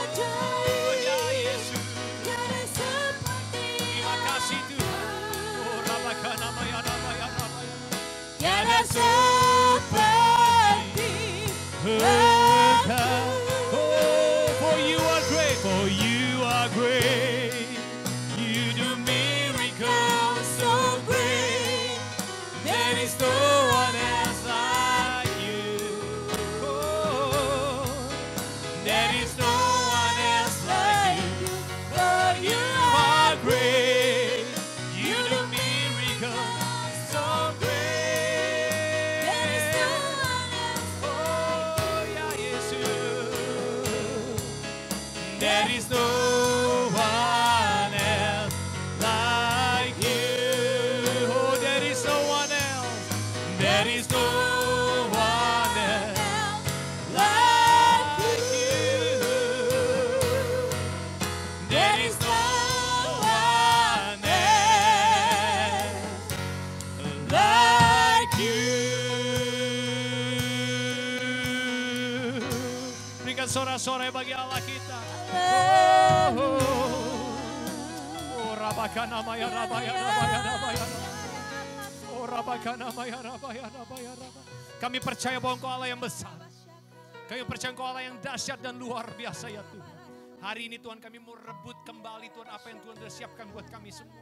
ajaib, ya Yesus, tiada seperti. Terima kasih Tuhan. Oh Rabakana Maya Rabaya Rabaya, tiada seperti Engkau. Oh, for You are great, for You are great. You do miracles so great. There is no one else like You. Oh, there is no one else like You. For You are great. You do miracles so great. There is no one else. Oh, yeah, Jesus. There is no one else like You. Oh, there is no one else. There is no one else like You. There is no one else like You. Berikan sorak-sorai bagi Allah kita. Oh, Rabakana Maya Rabaya Rabaya Rabaya. Oh, Rabakana Maya Rabaya Rabaya Rabaya. Kami percaya bahwa Engkau Allah yang besar. Kami percaya Engkau Allah yang dahsyat dan luar biasa ya Tuhan. Hari ini Tuhan kami mau rebut kembali Tuhan apa yang Tuhan sudah siapkan buat kami semua.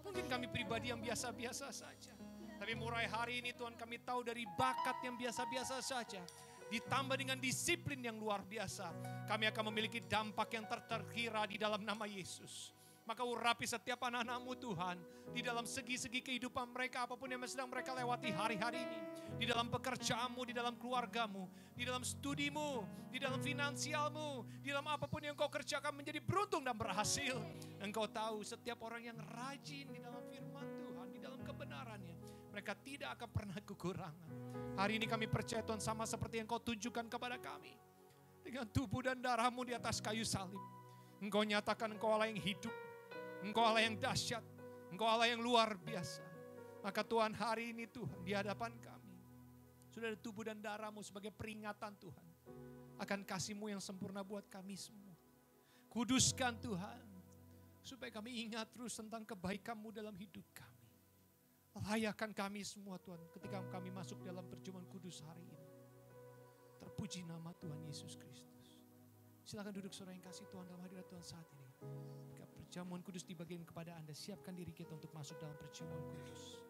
Mungkin kami pribadi yang biasa-biasa saja. Tapi mulai hari ini Tuhan kami tahu dari bakat yang biasa-biasa saja. Ditambah dengan disiplin yang luar biasa. Kami akan memiliki dampak yang terkira di dalam nama Yesus. Maka urapi setiap anak-anak-Mu Tuhan. Di dalam segi-segi kehidupan mereka, apapun yang sedang mereka lewati hari-hari ini. Di dalam pekerjaan-Mu, di dalam keluarga-Mu, di dalam studi-Mu, di dalam finansial-Mu, di dalam apapun yang Kau kerjakan menjadi beruntung dan berhasil. Engkau tahu setiap orang yang rajin di dalam firman Tuhan, di dalam kebenarannya, mereka tidak akan pernah kekurangan. Hari ini kami percaya Tuhan, sama seperti yang Kau tunjukkan kepada kami. Dengan tubuh dan darah-Mu di atas kayu salib. Engkau nyatakan Engkau Allah yang hidup. Engkau Allah yang dahsyat. Engkau Allah yang luar biasa. Maka Tuhan, hari ini Tuhan, di hadapan kami, sudah ada tubuh dan darah-Mu sebagai peringatan Tuhan. Akan kasih-Mu yang sempurna buat kami semua. Kuduskan Tuhan. Supaya kami ingat terus tentang kebaikan-Mu dalam hidup kami. Layakkan kami semua Tuhan ketika kami masuk dalam perjamuan kudus hari ini. Terpuji nama Tuhan Yesus Kristus. Silakan duduk saudara yang kasih Tuhan dalam hadirat Tuhan saat ini. Jika perjamuan kudus dibagikan kepada Anda, siapkan diri kita untuk masuk dalam perjamuan kudus.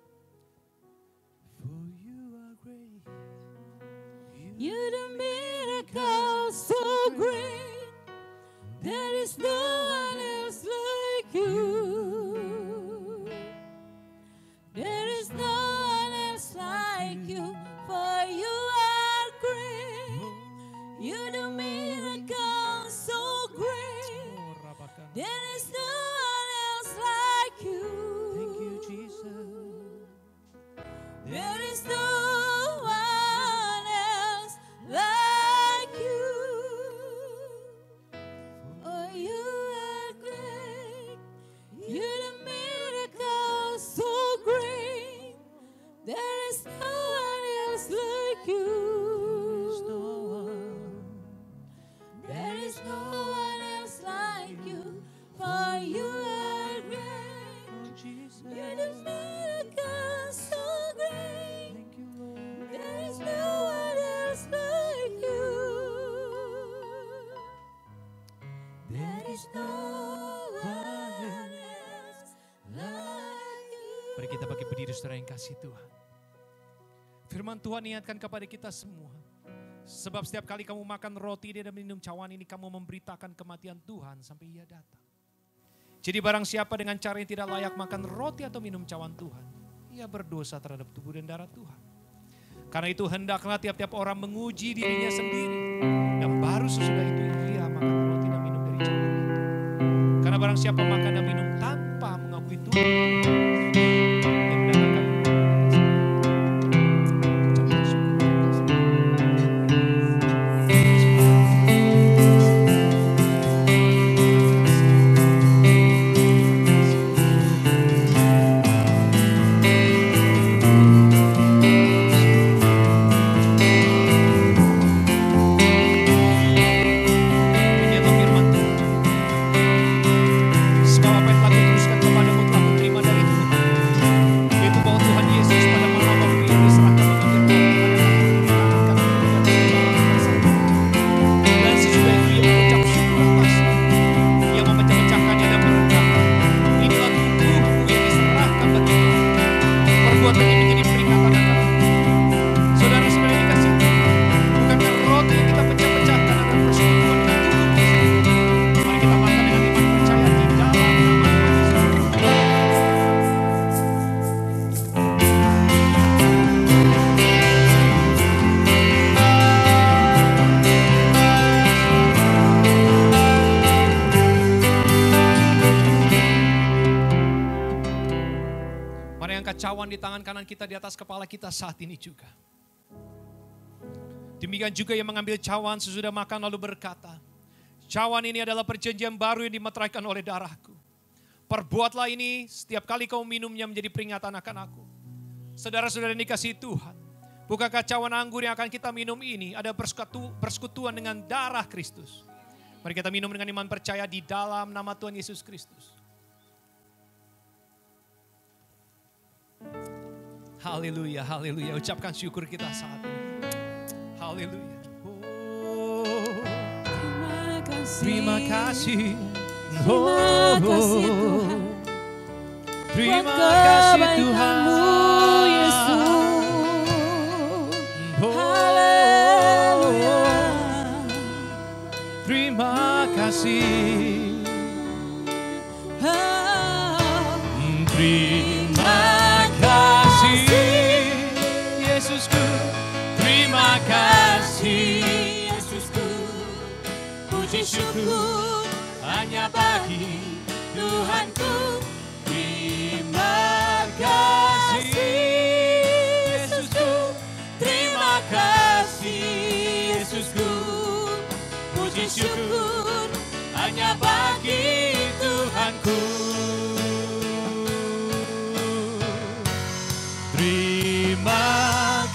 For you are great. You the miracle so great. There is no one else like you. There is no one else like you. For you are great. You the miracle so great. There is no one else like you. Thank you, Jesus. There is no one else like you. Oh, you are great. You're the miracle so great. There is no one else like you. There is no one else like you. For you are great. You're the miracle so great. There is no one else like you. There is no one else like you. Mari kita bagi berdiri saudara yang kasih Tuhan. Firman Tuhan ingatkan kepada kita semua. Sebab setiap kali kamu makan roti dan minum cawan ini, kamu memberitakan kematian Tuhan sampai Ia datang. Jadi barang siapa dengan cara yang tidak layak makan roti atau minum cawan Tuhan, ia berdosa terhadap tubuh dan darah Tuhan. Karena itu hendaklah tiap-tiap orang menguji dirinya sendiri. Dan baru sesudah itu ia makan roti dan minum dari cawan itu. Karena barang siapa makan dan minum tanpa mengakui Tuhan, ia mendatangkan cawan di tangan kanan kita, di atas kepala kita saat ini juga. Demikian juga yang mengambil cawan sesudah makan lalu berkata, cawan ini adalah perjanjian baru yang dimeteraikan oleh darahku. Perbuatlah ini setiap kali kau minumnya menjadi peringatan akan aku. Saudara-saudara yang dikasihi Tuhan, bukankah cawan anggur yang akan kita minum ini ada persekutuan dengan darah Kristus? Mari kita minum dengan iman percaya di dalam nama Tuhan Yesus Kristus. Haleluya, haleluya. Ucapkan syukur kita saat ini. Haleluya. Terima kasih. Terima kasih. Terima Terima kasih kasih Tuhan. Yesus. Haleluya. Terima kasih. hanya bagi Tuhanku. Terima kasih Yesusku, terima kasih Yesusku. Puji syukur hanya bagi Tuhanku. Terima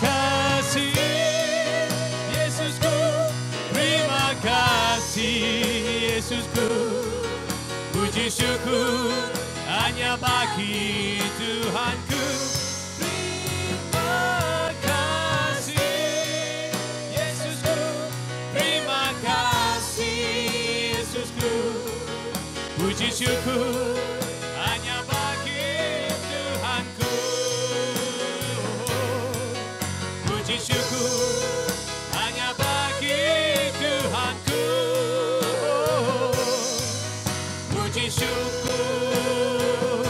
kasih Yesusku, terima kasih Yesusku. Puji syukur hanya bagi Tuhanku. Terima kasih Yesusku, terima kasih Yesusku. Puji syukur hanya bagi Tuhanku. Puji syukur hanya bagi Tuhanku. Puji syukur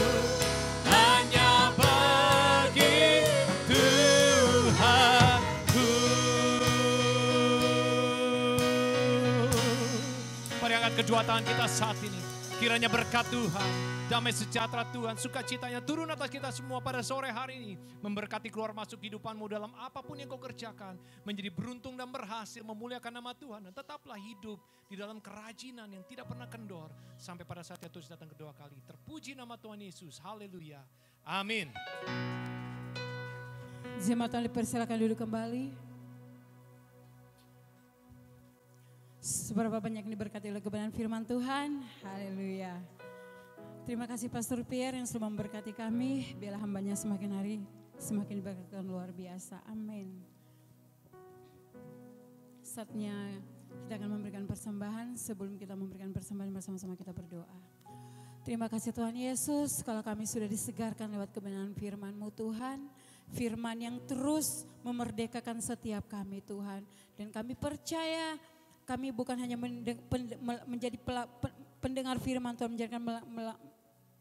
hanya bagi Tuhanku. Mari angkat kedua tangan kita saat ini. Kiranya berkat Tuhan, damai sejahtera Tuhan, sukacitanya turun atas kita semua pada sore hari ini. Memberkati keluar masuk kehidupanmu dalam apapun yang kau kerjakan. Menjadi beruntung dan berhasil memuliakan nama Tuhan. Dan tetaplah hidup di dalam kerajinan yang tidak pernah kendor. Sampai pada saat Yesus datang kedua kali. Terpuji nama Tuhan Yesus. Haleluya. Amin. Jemaat Tuhan dipersilakan duduk kembali. Seberapa banyak diberkati oleh kebenaran firman Tuhan. Haleluya. Terima kasih Pastor Pierre yang sudah memberkati kami. Biarlah hambanya semakin hari semakin diberkati luar biasa. Amin. Saatnya kita akan memberikan persembahan. Sebelum kita memberikan persembahan, bersama-sama kita berdoa. Terima kasih Tuhan Yesus, kalau kami sudah disegarkan lewat kebenaran firman-Mu Tuhan. Firman yang terus memerdekakan setiap kami Tuhan. Dan kami percaya kami bukan hanya menjadi pendengar firman Tuhan,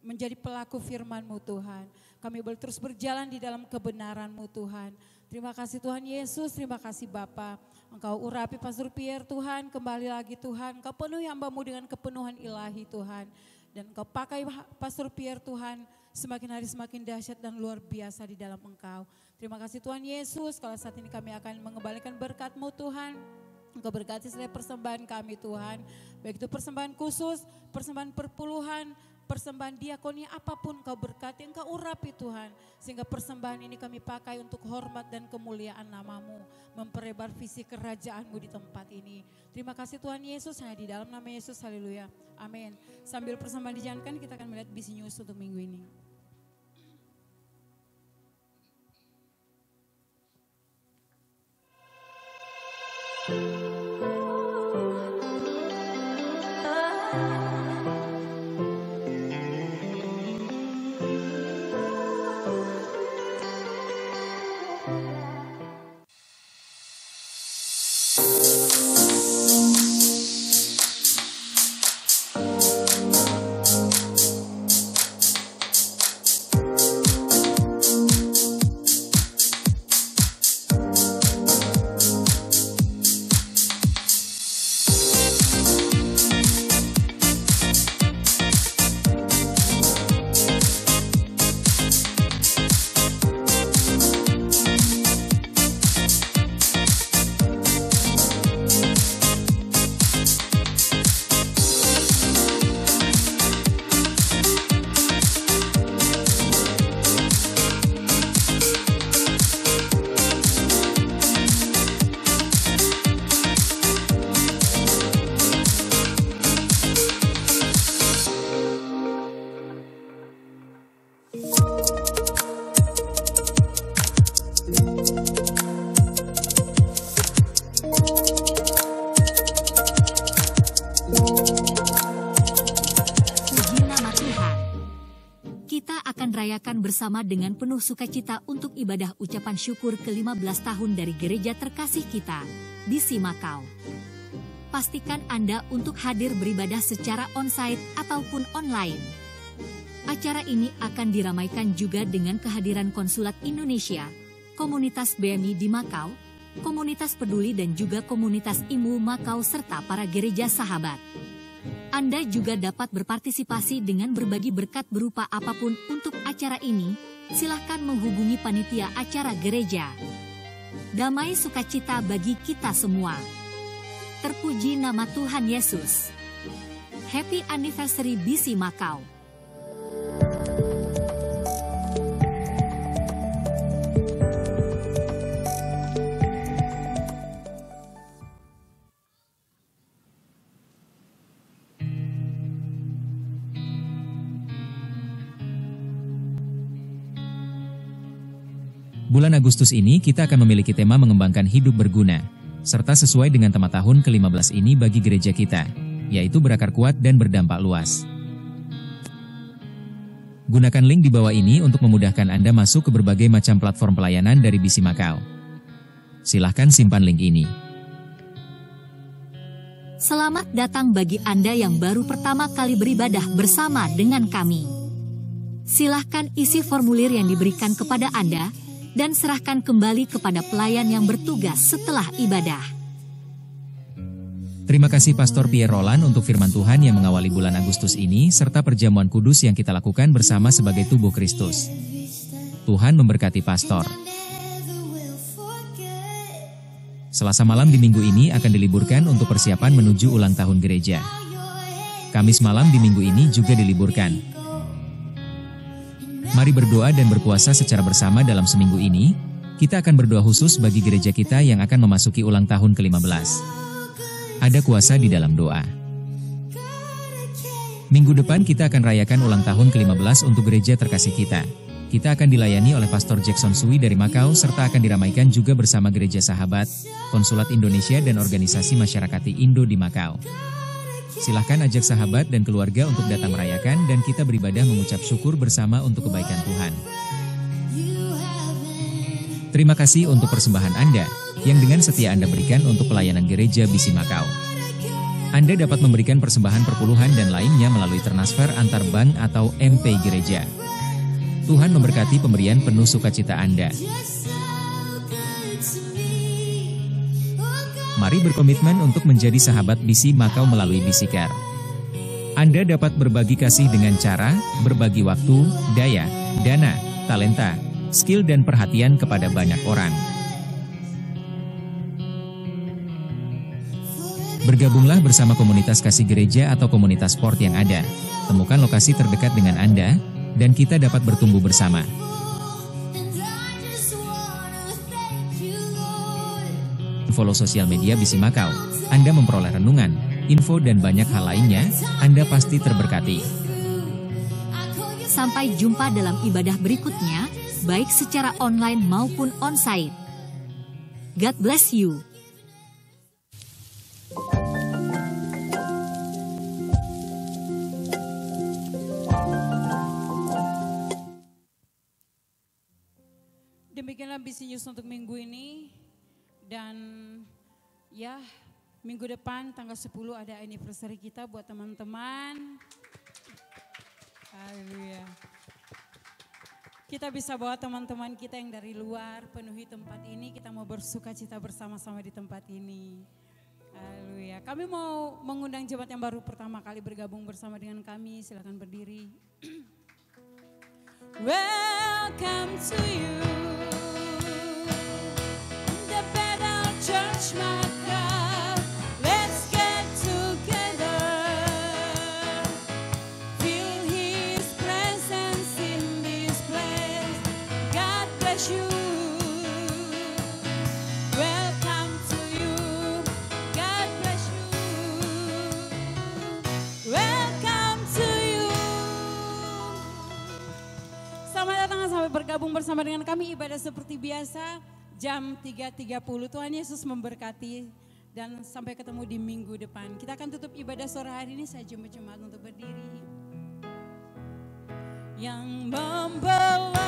menjadi pelaku firman-Mu Tuhan. Kami boleh terus berjalan di dalam kebenaran-Mu Tuhan. Terima kasih Tuhan Yesus, terima kasih Bapa. Engkau urapi Pastor Pierre Tuhan, kembali lagi Tuhan. Engkau penuhi hamba-Mu dengan kepenuhan ilahi Tuhan. Dan Engkau pakai Pastor Pierre Tuhan semakin hari semakin dahsyat dan luar biasa di dalam Engkau. Terima kasih Tuhan Yesus, kalau saat ini kami akan mengembalikan berkat-Mu Tuhan. Engkau berkati setiap persembahan kami Tuhan. Baik itu persembahan khusus, persembahan perpuluhan, persembahan diakonia, apapun Engkau berkati, Engkau urapi Tuhan. Sehingga persembahan ini kami pakai untuk hormat dan kemuliaan nama-Mu. Memperlebar visi kerajaan-Mu di tempat ini. Terima kasih Tuhan Yesus, hanya di dalam nama Yesus, haleluya. Amin. Sambil persembahan dijalankan, kita akan melihat BC News untuk minggu ini. Rayakan bersama dengan penuh sukacita untuk ibadah ucapan syukur ke-15 tahun dari gereja terkasih kita, BC Makau. Pastikan Anda untuk hadir beribadah secara onsite ataupun online. Acara ini akan diramaikan juga dengan kehadiran Konsulat Indonesia, Komunitas BMI di Makau, Komunitas Peduli dan juga Komunitas IMU Makau serta para gereja sahabat. Anda juga dapat berpartisipasi dengan berbagi berkat berupa apapun untuk acara ini. Silahkan menghubungi panitia acara gereja. Damai sukacita bagi kita semua. Terpuji nama Tuhan Yesus. Happy Anniversary BC Macau. Bulan Agustus ini kita akan memiliki tema mengembangkan hidup berguna, serta sesuai dengan tema tahun ke-15 ini bagi gereja kita, yaitu berakar kuat dan berdampak luas. Gunakan link di bawah ini untuk memudahkan Anda masuk ke berbagai macam platform pelayanan dari BC Macau. Silahkan simpan link ini. Selamat datang bagi Anda yang baru pertama kali beribadah bersama dengan kami. Silahkan isi formulir yang diberikan kepada Anda, dan serahkan kembali kepada pelayan yang bertugas setelah ibadah. Terima kasih Pastor Pierre Roland untuk firman Tuhan yang mengawali bulan Agustus ini serta perjamuan kudus yang kita lakukan bersama sebagai tubuh Kristus. Tuhan memberkati Pastor. Selasa malam di minggu ini akan diliburkan untuk persiapan menuju ulang tahun gereja. Kamis malam di minggu ini juga diliburkan. Mari berdoa dan berpuasa secara bersama dalam seminggu ini. Kita akan berdoa khusus bagi gereja kita yang akan memasuki ulang tahun ke-15. Ada kuasa di dalam doa. Minggu depan kita akan rayakan ulang tahun ke-15 untuk gereja terkasih kita. Kita akan dilayani oleh Pastor Jackson Sui dari Macau serta akan diramaikan juga bersama Gereja Sahabat, Konsulat Indonesia dan Organisasi Masyarakat Indo di Macau. Silahkan ajak sahabat dan keluarga untuk datang merayakan dan kita beribadah mengucap syukur bersama untuk kebaikan Tuhan. Terima kasih untuk persembahan Anda, yang dengan setia Anda berikan untuk pelayanan gereja BC Macau. Anda dapat memberikan persembahan perpuluhan dan lainnya melalui transfer antar bank atau MP gereja. Tuhan memberkati pemberian penuh sukacita Anda. Mari berkomitmen untuk menjadi sahabat BC Macau melalui BC Care. Anda dapat berbagi kasih dengan cara berbagi waktu, daya, dana, talenta, skill dan perhatian kepada banyak orang. Bergabunglah bersama komunitas kasih gereja atau komunitas sport yang ada. Temukan lokasi terdekat dengan Anda, dan kita dapat bertumbuh bersama. Follow sosial media BC Macau. Anda memperoleh renungan, info dan banyak hal lainnya. Anda pasti terberkati. Sampai jumpa dalam ibadah berikutnya, baik secara online maupun onsite. God bless you. Demikianlah BC News untuk minggu ini. Dan ya, minggu depan tanggal 10 ada anniversary kita buat teman-teman. Haleluya. Kita bisa bawa teman-teman kita yang dari luar penuhi tempat ini. Kita mau bersukacita bersama-sama di tempat ini. Haleluya. Kami mau mengundang jemaat yang baru pertama kali bergabung bersama dengan kami. Silakan berdiri. Welcome to you. Church Macau, let's get together. Feel His presence in this place. God bless you. Welcome to you. God bless you. Welcome to you. Selamat datang sampai bergabung bersama dengan kami ibadah seperti biasa. Jam 3.30, Tuhan Yesus memberkati dan sampai ketemu di minggu depan. Kita akan tutup ibadah sore hari ini, saya jemaat untuk berdiri. Yang membelah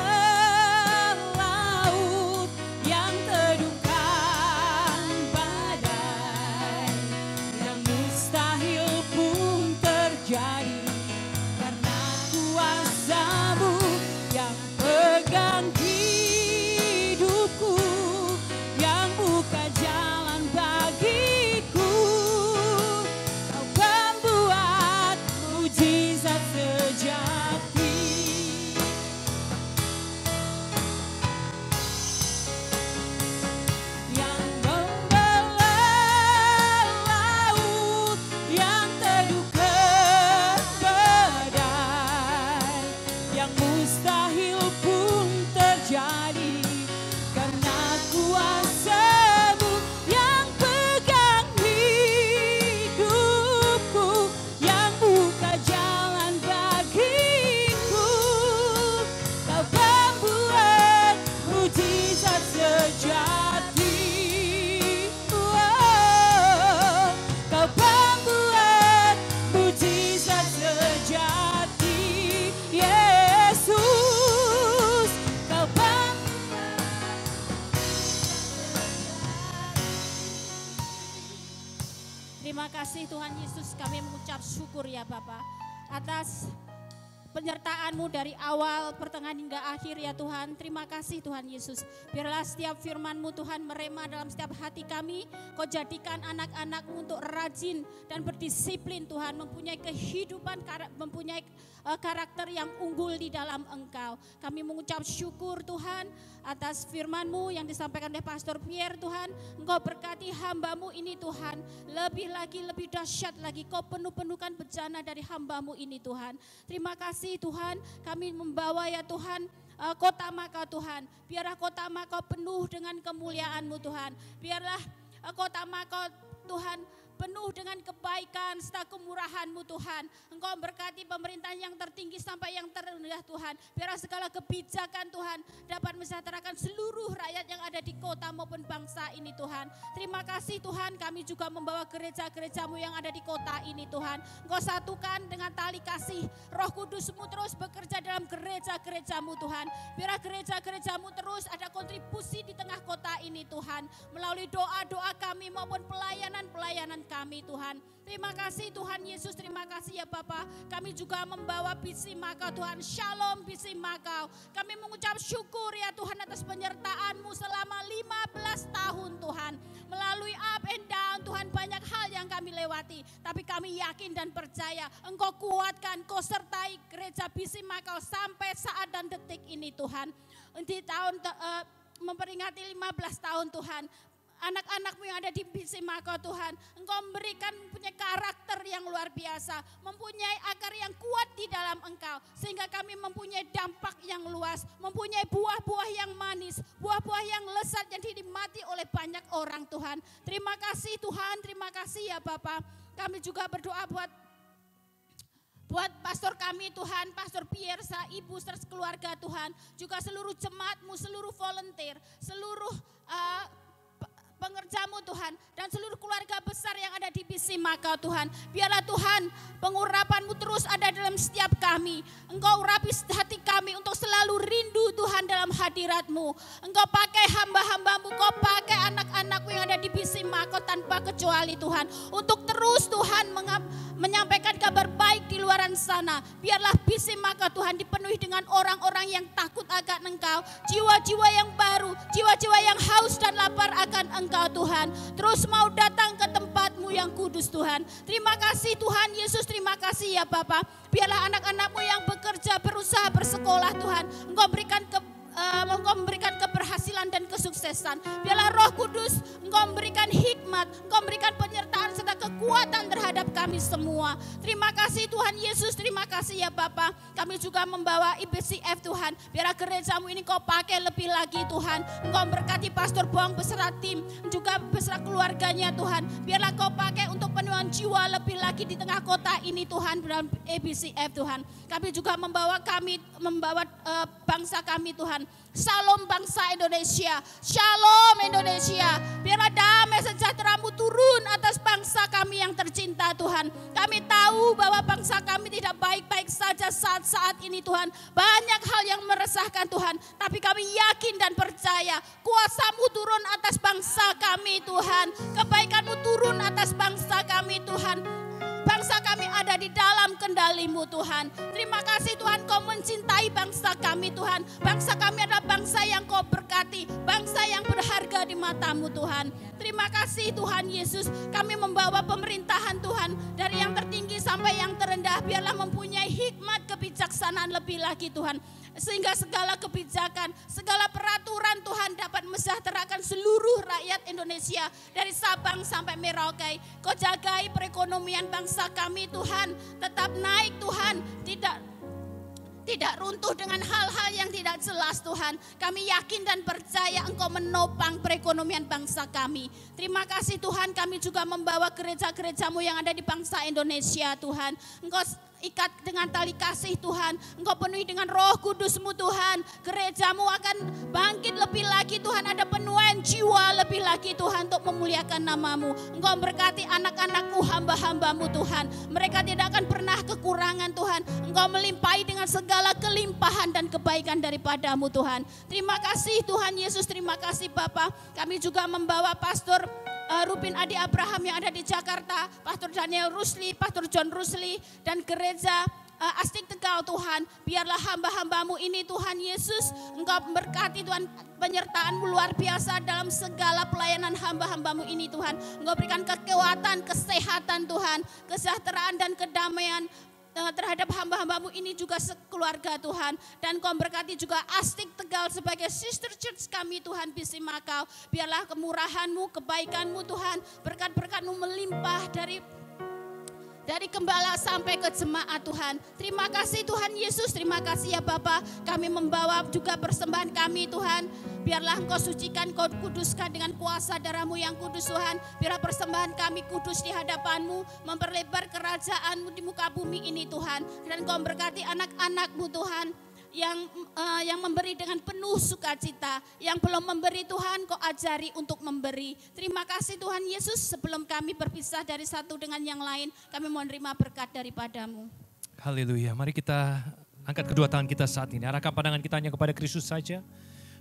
laut, yang teduhkan badai, yang mustahil pun terjadi karena kuasa-Mu yang pegang jalan bagiku, Kau pembuat Terima kasih Tuhan Yesus, kami mengucap syukur ya Bapa atas penyertaan-Mu dari awal, pertengahan hingga akhir ya Tuhan. Terima kasih Tuhan Yesus. Biarlah setiap firman-Mu Tuhan merema dalam setiap hati kami. Kau jadikan anak-anak-Mu untuk rajin dan berdisiplin Tuhan. Mempunyai kehidupan, mempunyai karakter yang unggul di dalam Engkau. Kami mengucap syukur Tuhan atas firman-Mu yang disampaikan oleh Pastor Pierre Tuhan. Engkau berkati hamba-Mu ini Tuhan. Lebih lagi, lebih dahsyat lagi. Kau penuh-penuhkan bejana dari hamba-Mu ini Tuhan. Terima kasih Tuhan, kami membawa ya Tuhan kota Makau Tuhan. Biarlah kota Makau penuh dengan kemuliaan-Mu Tuhan. Biarlah kota Makau Tuhan penuh dengan kebaikan serta kemurahan-Mu Tuhan. Engkau berkati pemerintahan yang tertinggi sampai yang terendah Tuhan. Biarlah segala kebijakan Tuhan dapat mensejahterakan seluruh rakyat yang ada di kota maupun bangsa ini Tuhan. Terima kasih Tuhan, kami juga membawa gereja-gereja-Mu yang ada di kota ini Tuhan. Engkau satukan dengan tali kasih, Roh Kudus-Mu terus bekerja dalam gereja-gereja-Mu Tuhan. Biarlah gereja-gereja-Mu terus ada kontribusi di tengah kota ini Tuhan. Melalui doa-doa kami maupun pelayanan-pelayanan kami Tuhan. Terima kasih Tuhan Yesus, terima kasih ya Bapa. Kami juga membawa BC Makau Tuhan. Shalom BC Makau. Kami mengucap syukur ya Tuhan atas penyertaan-Mu selama 15 tahun Tuhan. Melalui up and down Tuhan, banyak hal yang kami lewati. Tapi kami yakin dan percaya Engkau kuatkan, Kau sertai gereja BC Makau sampai saat dan detik ini Tuhan. Di tahun memperingati 15 tahun Tuhan. Anak-anak-Mu yang ada di BC Makau Tuhan, Engkau memberikan punya karakter yang luar biasa, mempunyai akar yang kuat di dalam Engkau, sehingga kami mempunyai dampak yang luas, mempunyai buah-buah yang manis, buah-buah yang lezat yang dinikmati oleh banyak orang Tuhan. Terima kasih Tuhan, terima kasih ya Bapa. Kami juga berdoa buat pastor kami Tuhan, Pastor Pierre, ibu serta keluarga Tuhan, juga seluruh jemaat-Mu, seluruh volunteer, seluruh pengerja-Mu Tuhan, dan seluruh keluarga besar yang ada di BC Makau Tuhan. Biarlah Tuhan pengurapan-Mu terus ada dalam setiap kami. Engkau urapi hati kami untuk selalu rindu Tuhan dalam hadirat-Mu. Engkau pakai hamba-hamba-Mu, Kau pakai anak-anak-Mu yang ada di BC Makau tanpa kecuali Tuhan. Untuk terus Tuhan menyampaikan kabar baik di luaran sana. Biarlah BC Makau Tuhan dipenuhi dengan orang-orang yang takut akan Engkau. Jiwa-jiwa yang baru, jiwa-jiwa yang haus dan lapar akan Engkau Tuhan. Terus mau datang ke tempat-Mu yang kudus Tuhan. Terima kasih Tuhan Yesus, terima kasih ya Bapa. Biarlah anak-anak-Mu yang bekerja, berusaha, bersekolah Tuhan, Engkau memberikan keberhasilan dan kesuksesan. Biarlah Roh Kudus Engkau memberikan hikmat, Engkau memberikan penyertaan serta kekuatan terhadap kami semua. Terima kasih Tuhan Yesus, terima kasih ya Bapa. Kami juga membawa IBCF Tuhan. Biarlah gereja-Mu ini Kau pakai lebih lagi Tuhan. Engkau berkati Pastor Boang beserta tim, juga beserta keluarganya Tuhan. Biarlah Kau pakai untuk penuhan jiwa lebih lagi di tengah kota ini Tuhan, dalam IBCF Tuhan. Kami juga membawa bangsa kami Tuhan. Shalom bangsa Indonesia, shalom Indonesia. Biarlah damai sejahtera-Mu turun atas bangsa kami yang tercinta Tuhan. Kami tahu bahwa bangsa kami tidak baik-baik saja saat-saat ini Tuhan. Banyak hal yang meresahkan Tuhan. Tapi kami yakin dan percaya kuasa-Mu turun atas bangsa kami Tuhan. Kebaikan-Mu turun atas bangsa kami Tuhan. Bangsa kami ada di dalam kendali-Mu Tuhan. Terima kasih Tuhan, Kau mencintai bangsa kami Tuhan. Bangsa kami adalah bangsa yang Kau berkati, bangsa yang berharga di mata-Mu Tuhan. Terima kasih Tuhan Yesus, kami membawa pemerintahan Tuhan dari yang tertinggi sampai yang terendah. Biarlah mempunyai hikmat kebijaksanaan lebih lagi Tuhan. Sehingga segala kebijakan, segala peraturan Tuhan dapat mensejahterakan seluruh rakyat Indonesia dari Sabang sampai Merauke. Kau jagai perekonomian bangsa kami Tuhan, tetap naik Tuhan, tidak runtuh dengan hal-hal yang tidak jelas Tuhan. Kami yakin dan percaya Engkau menopang perekonomian bangsa kami. Terima kasih Tuhan, kami juga membawa gereja-gereja-Mu yang ada di bangsa Indonesia Tuhan. Engkau ikat dengan tali kasih Tuhan. Engkau penuhi dengan Roh Kudus-Mu Tuhan. Gereja-Mu akan bangkit lebih lagi Tuhan. Ada penuaian jiwa lebih lagi Tuhan untuk memuliakan nama-Mu. Engkau berkati anak-anak-Mu, hamba-hamba-Mu Tuhan. Mereka tidak akan pernah kekurangan Tuhan. Engkau melimpahi dengan segala kelimpahan dan kebaikan daripada-Mu Tuhan. Terima kasih Tuhan Yesus, terima kasih Bapa. Kami juga membawa Pastor Rubin Adi Abraham yang ada di Jakarta, Pastor Daniel Rusli, Pastor John Rusli, dan gereja Astik Tegal Tuhan. Biarlah hamba-hambamu ini Tuhan Yesus, Engkau memberkati Tuhan, penyertaan-Mu luar biasa dalam segala pelayanan hamba-hambamu ini Tuhan. Engkau berikan kekuatan, kesehatan Tuhan, kesejahteraan dan kedamaian terhadap hamba-hambamu ini juga sekeluarga Tuhan. Dan Kau berkati juga Astik Tegal sebagai sister church kami Tuhan Bisi Makau. Biarlah kemurahan-Mu, kebaikan-Mu Tuhan, berkat-berkat-Mu melimpah dari gembala sampai ke jemaat Tuhan. Terima kasih Tuhan Yesus, terima kasih ya Bapa. Kami membawa juga persembahan kami Tuhan. Biarlah Engkau sucikan, Kau kuduskan dengan kuasa darah-Mu yang kudus Tuhan. Biarlah persembahan kami kudus di hadapan-Mu, memperlebar kerajaan-Mu di muka bumi ini Tuhan. Dan Kau berkati anak-anak-Mu Tuhan, yang memberi dengan penuh sukacita. Yang belum memberi Tuhan, Kau ajari untuk memberi. Terima kasih Tuhan Yesus, sebelum kami berpisah dari satu dengan yang lain, kami mau menerima berkat daripada-Mu. Haleluya, mari kita angkat kedua tangan kita saat ini. Arahkan pandangan kita hanya kepada Kristus saja.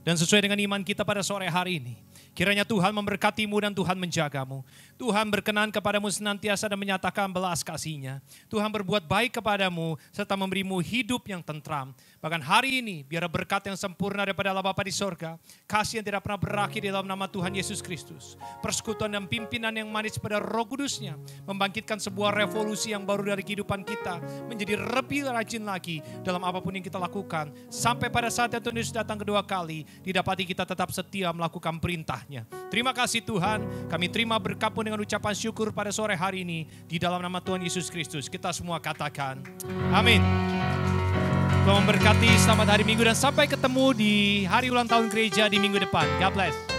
Dan sesuai dengan iman kita pada sore hari ini, kiranya Tuhan memberkati-Mu dan Tuhan menjaga-Mu. Tuhan berkenan kepadamu senantiasa dan menyatakan belas kasih-Nya. Tuhan berbuat baik kepadamu serta memberi-Mu hidup yang tentram. Bahkan hari ini biar berkat yang sempurna daripada Allah Bapa di sorga, kasih yang tidak pernah berakhir di dalam nama Tuhan Yesus Kristus, persekutuan dan pimpinan yang manis pada Roh Kudus-Nya, membangkitkan sebuah revolusi yang baru dari kehidupan kita, menjadi lebih rajin lagi dalam apapun yang kita lakukan. Sampai pada saat yang Tuhan Yesus datang kedua kali, didapati kita tetap setia melakukan perintah-Nya. Terima kasih Tuhan, kami terima berkat-Mu dengan ucapan syukur pada sore hari ini. Di dalam nama Tuhan Yesus Kristus, kita semua katakan, amin. Tuhan memberkati, selamat hari Minggu dan sampai ketemu di hari ulang tahun gereja di minggu depan. God bless.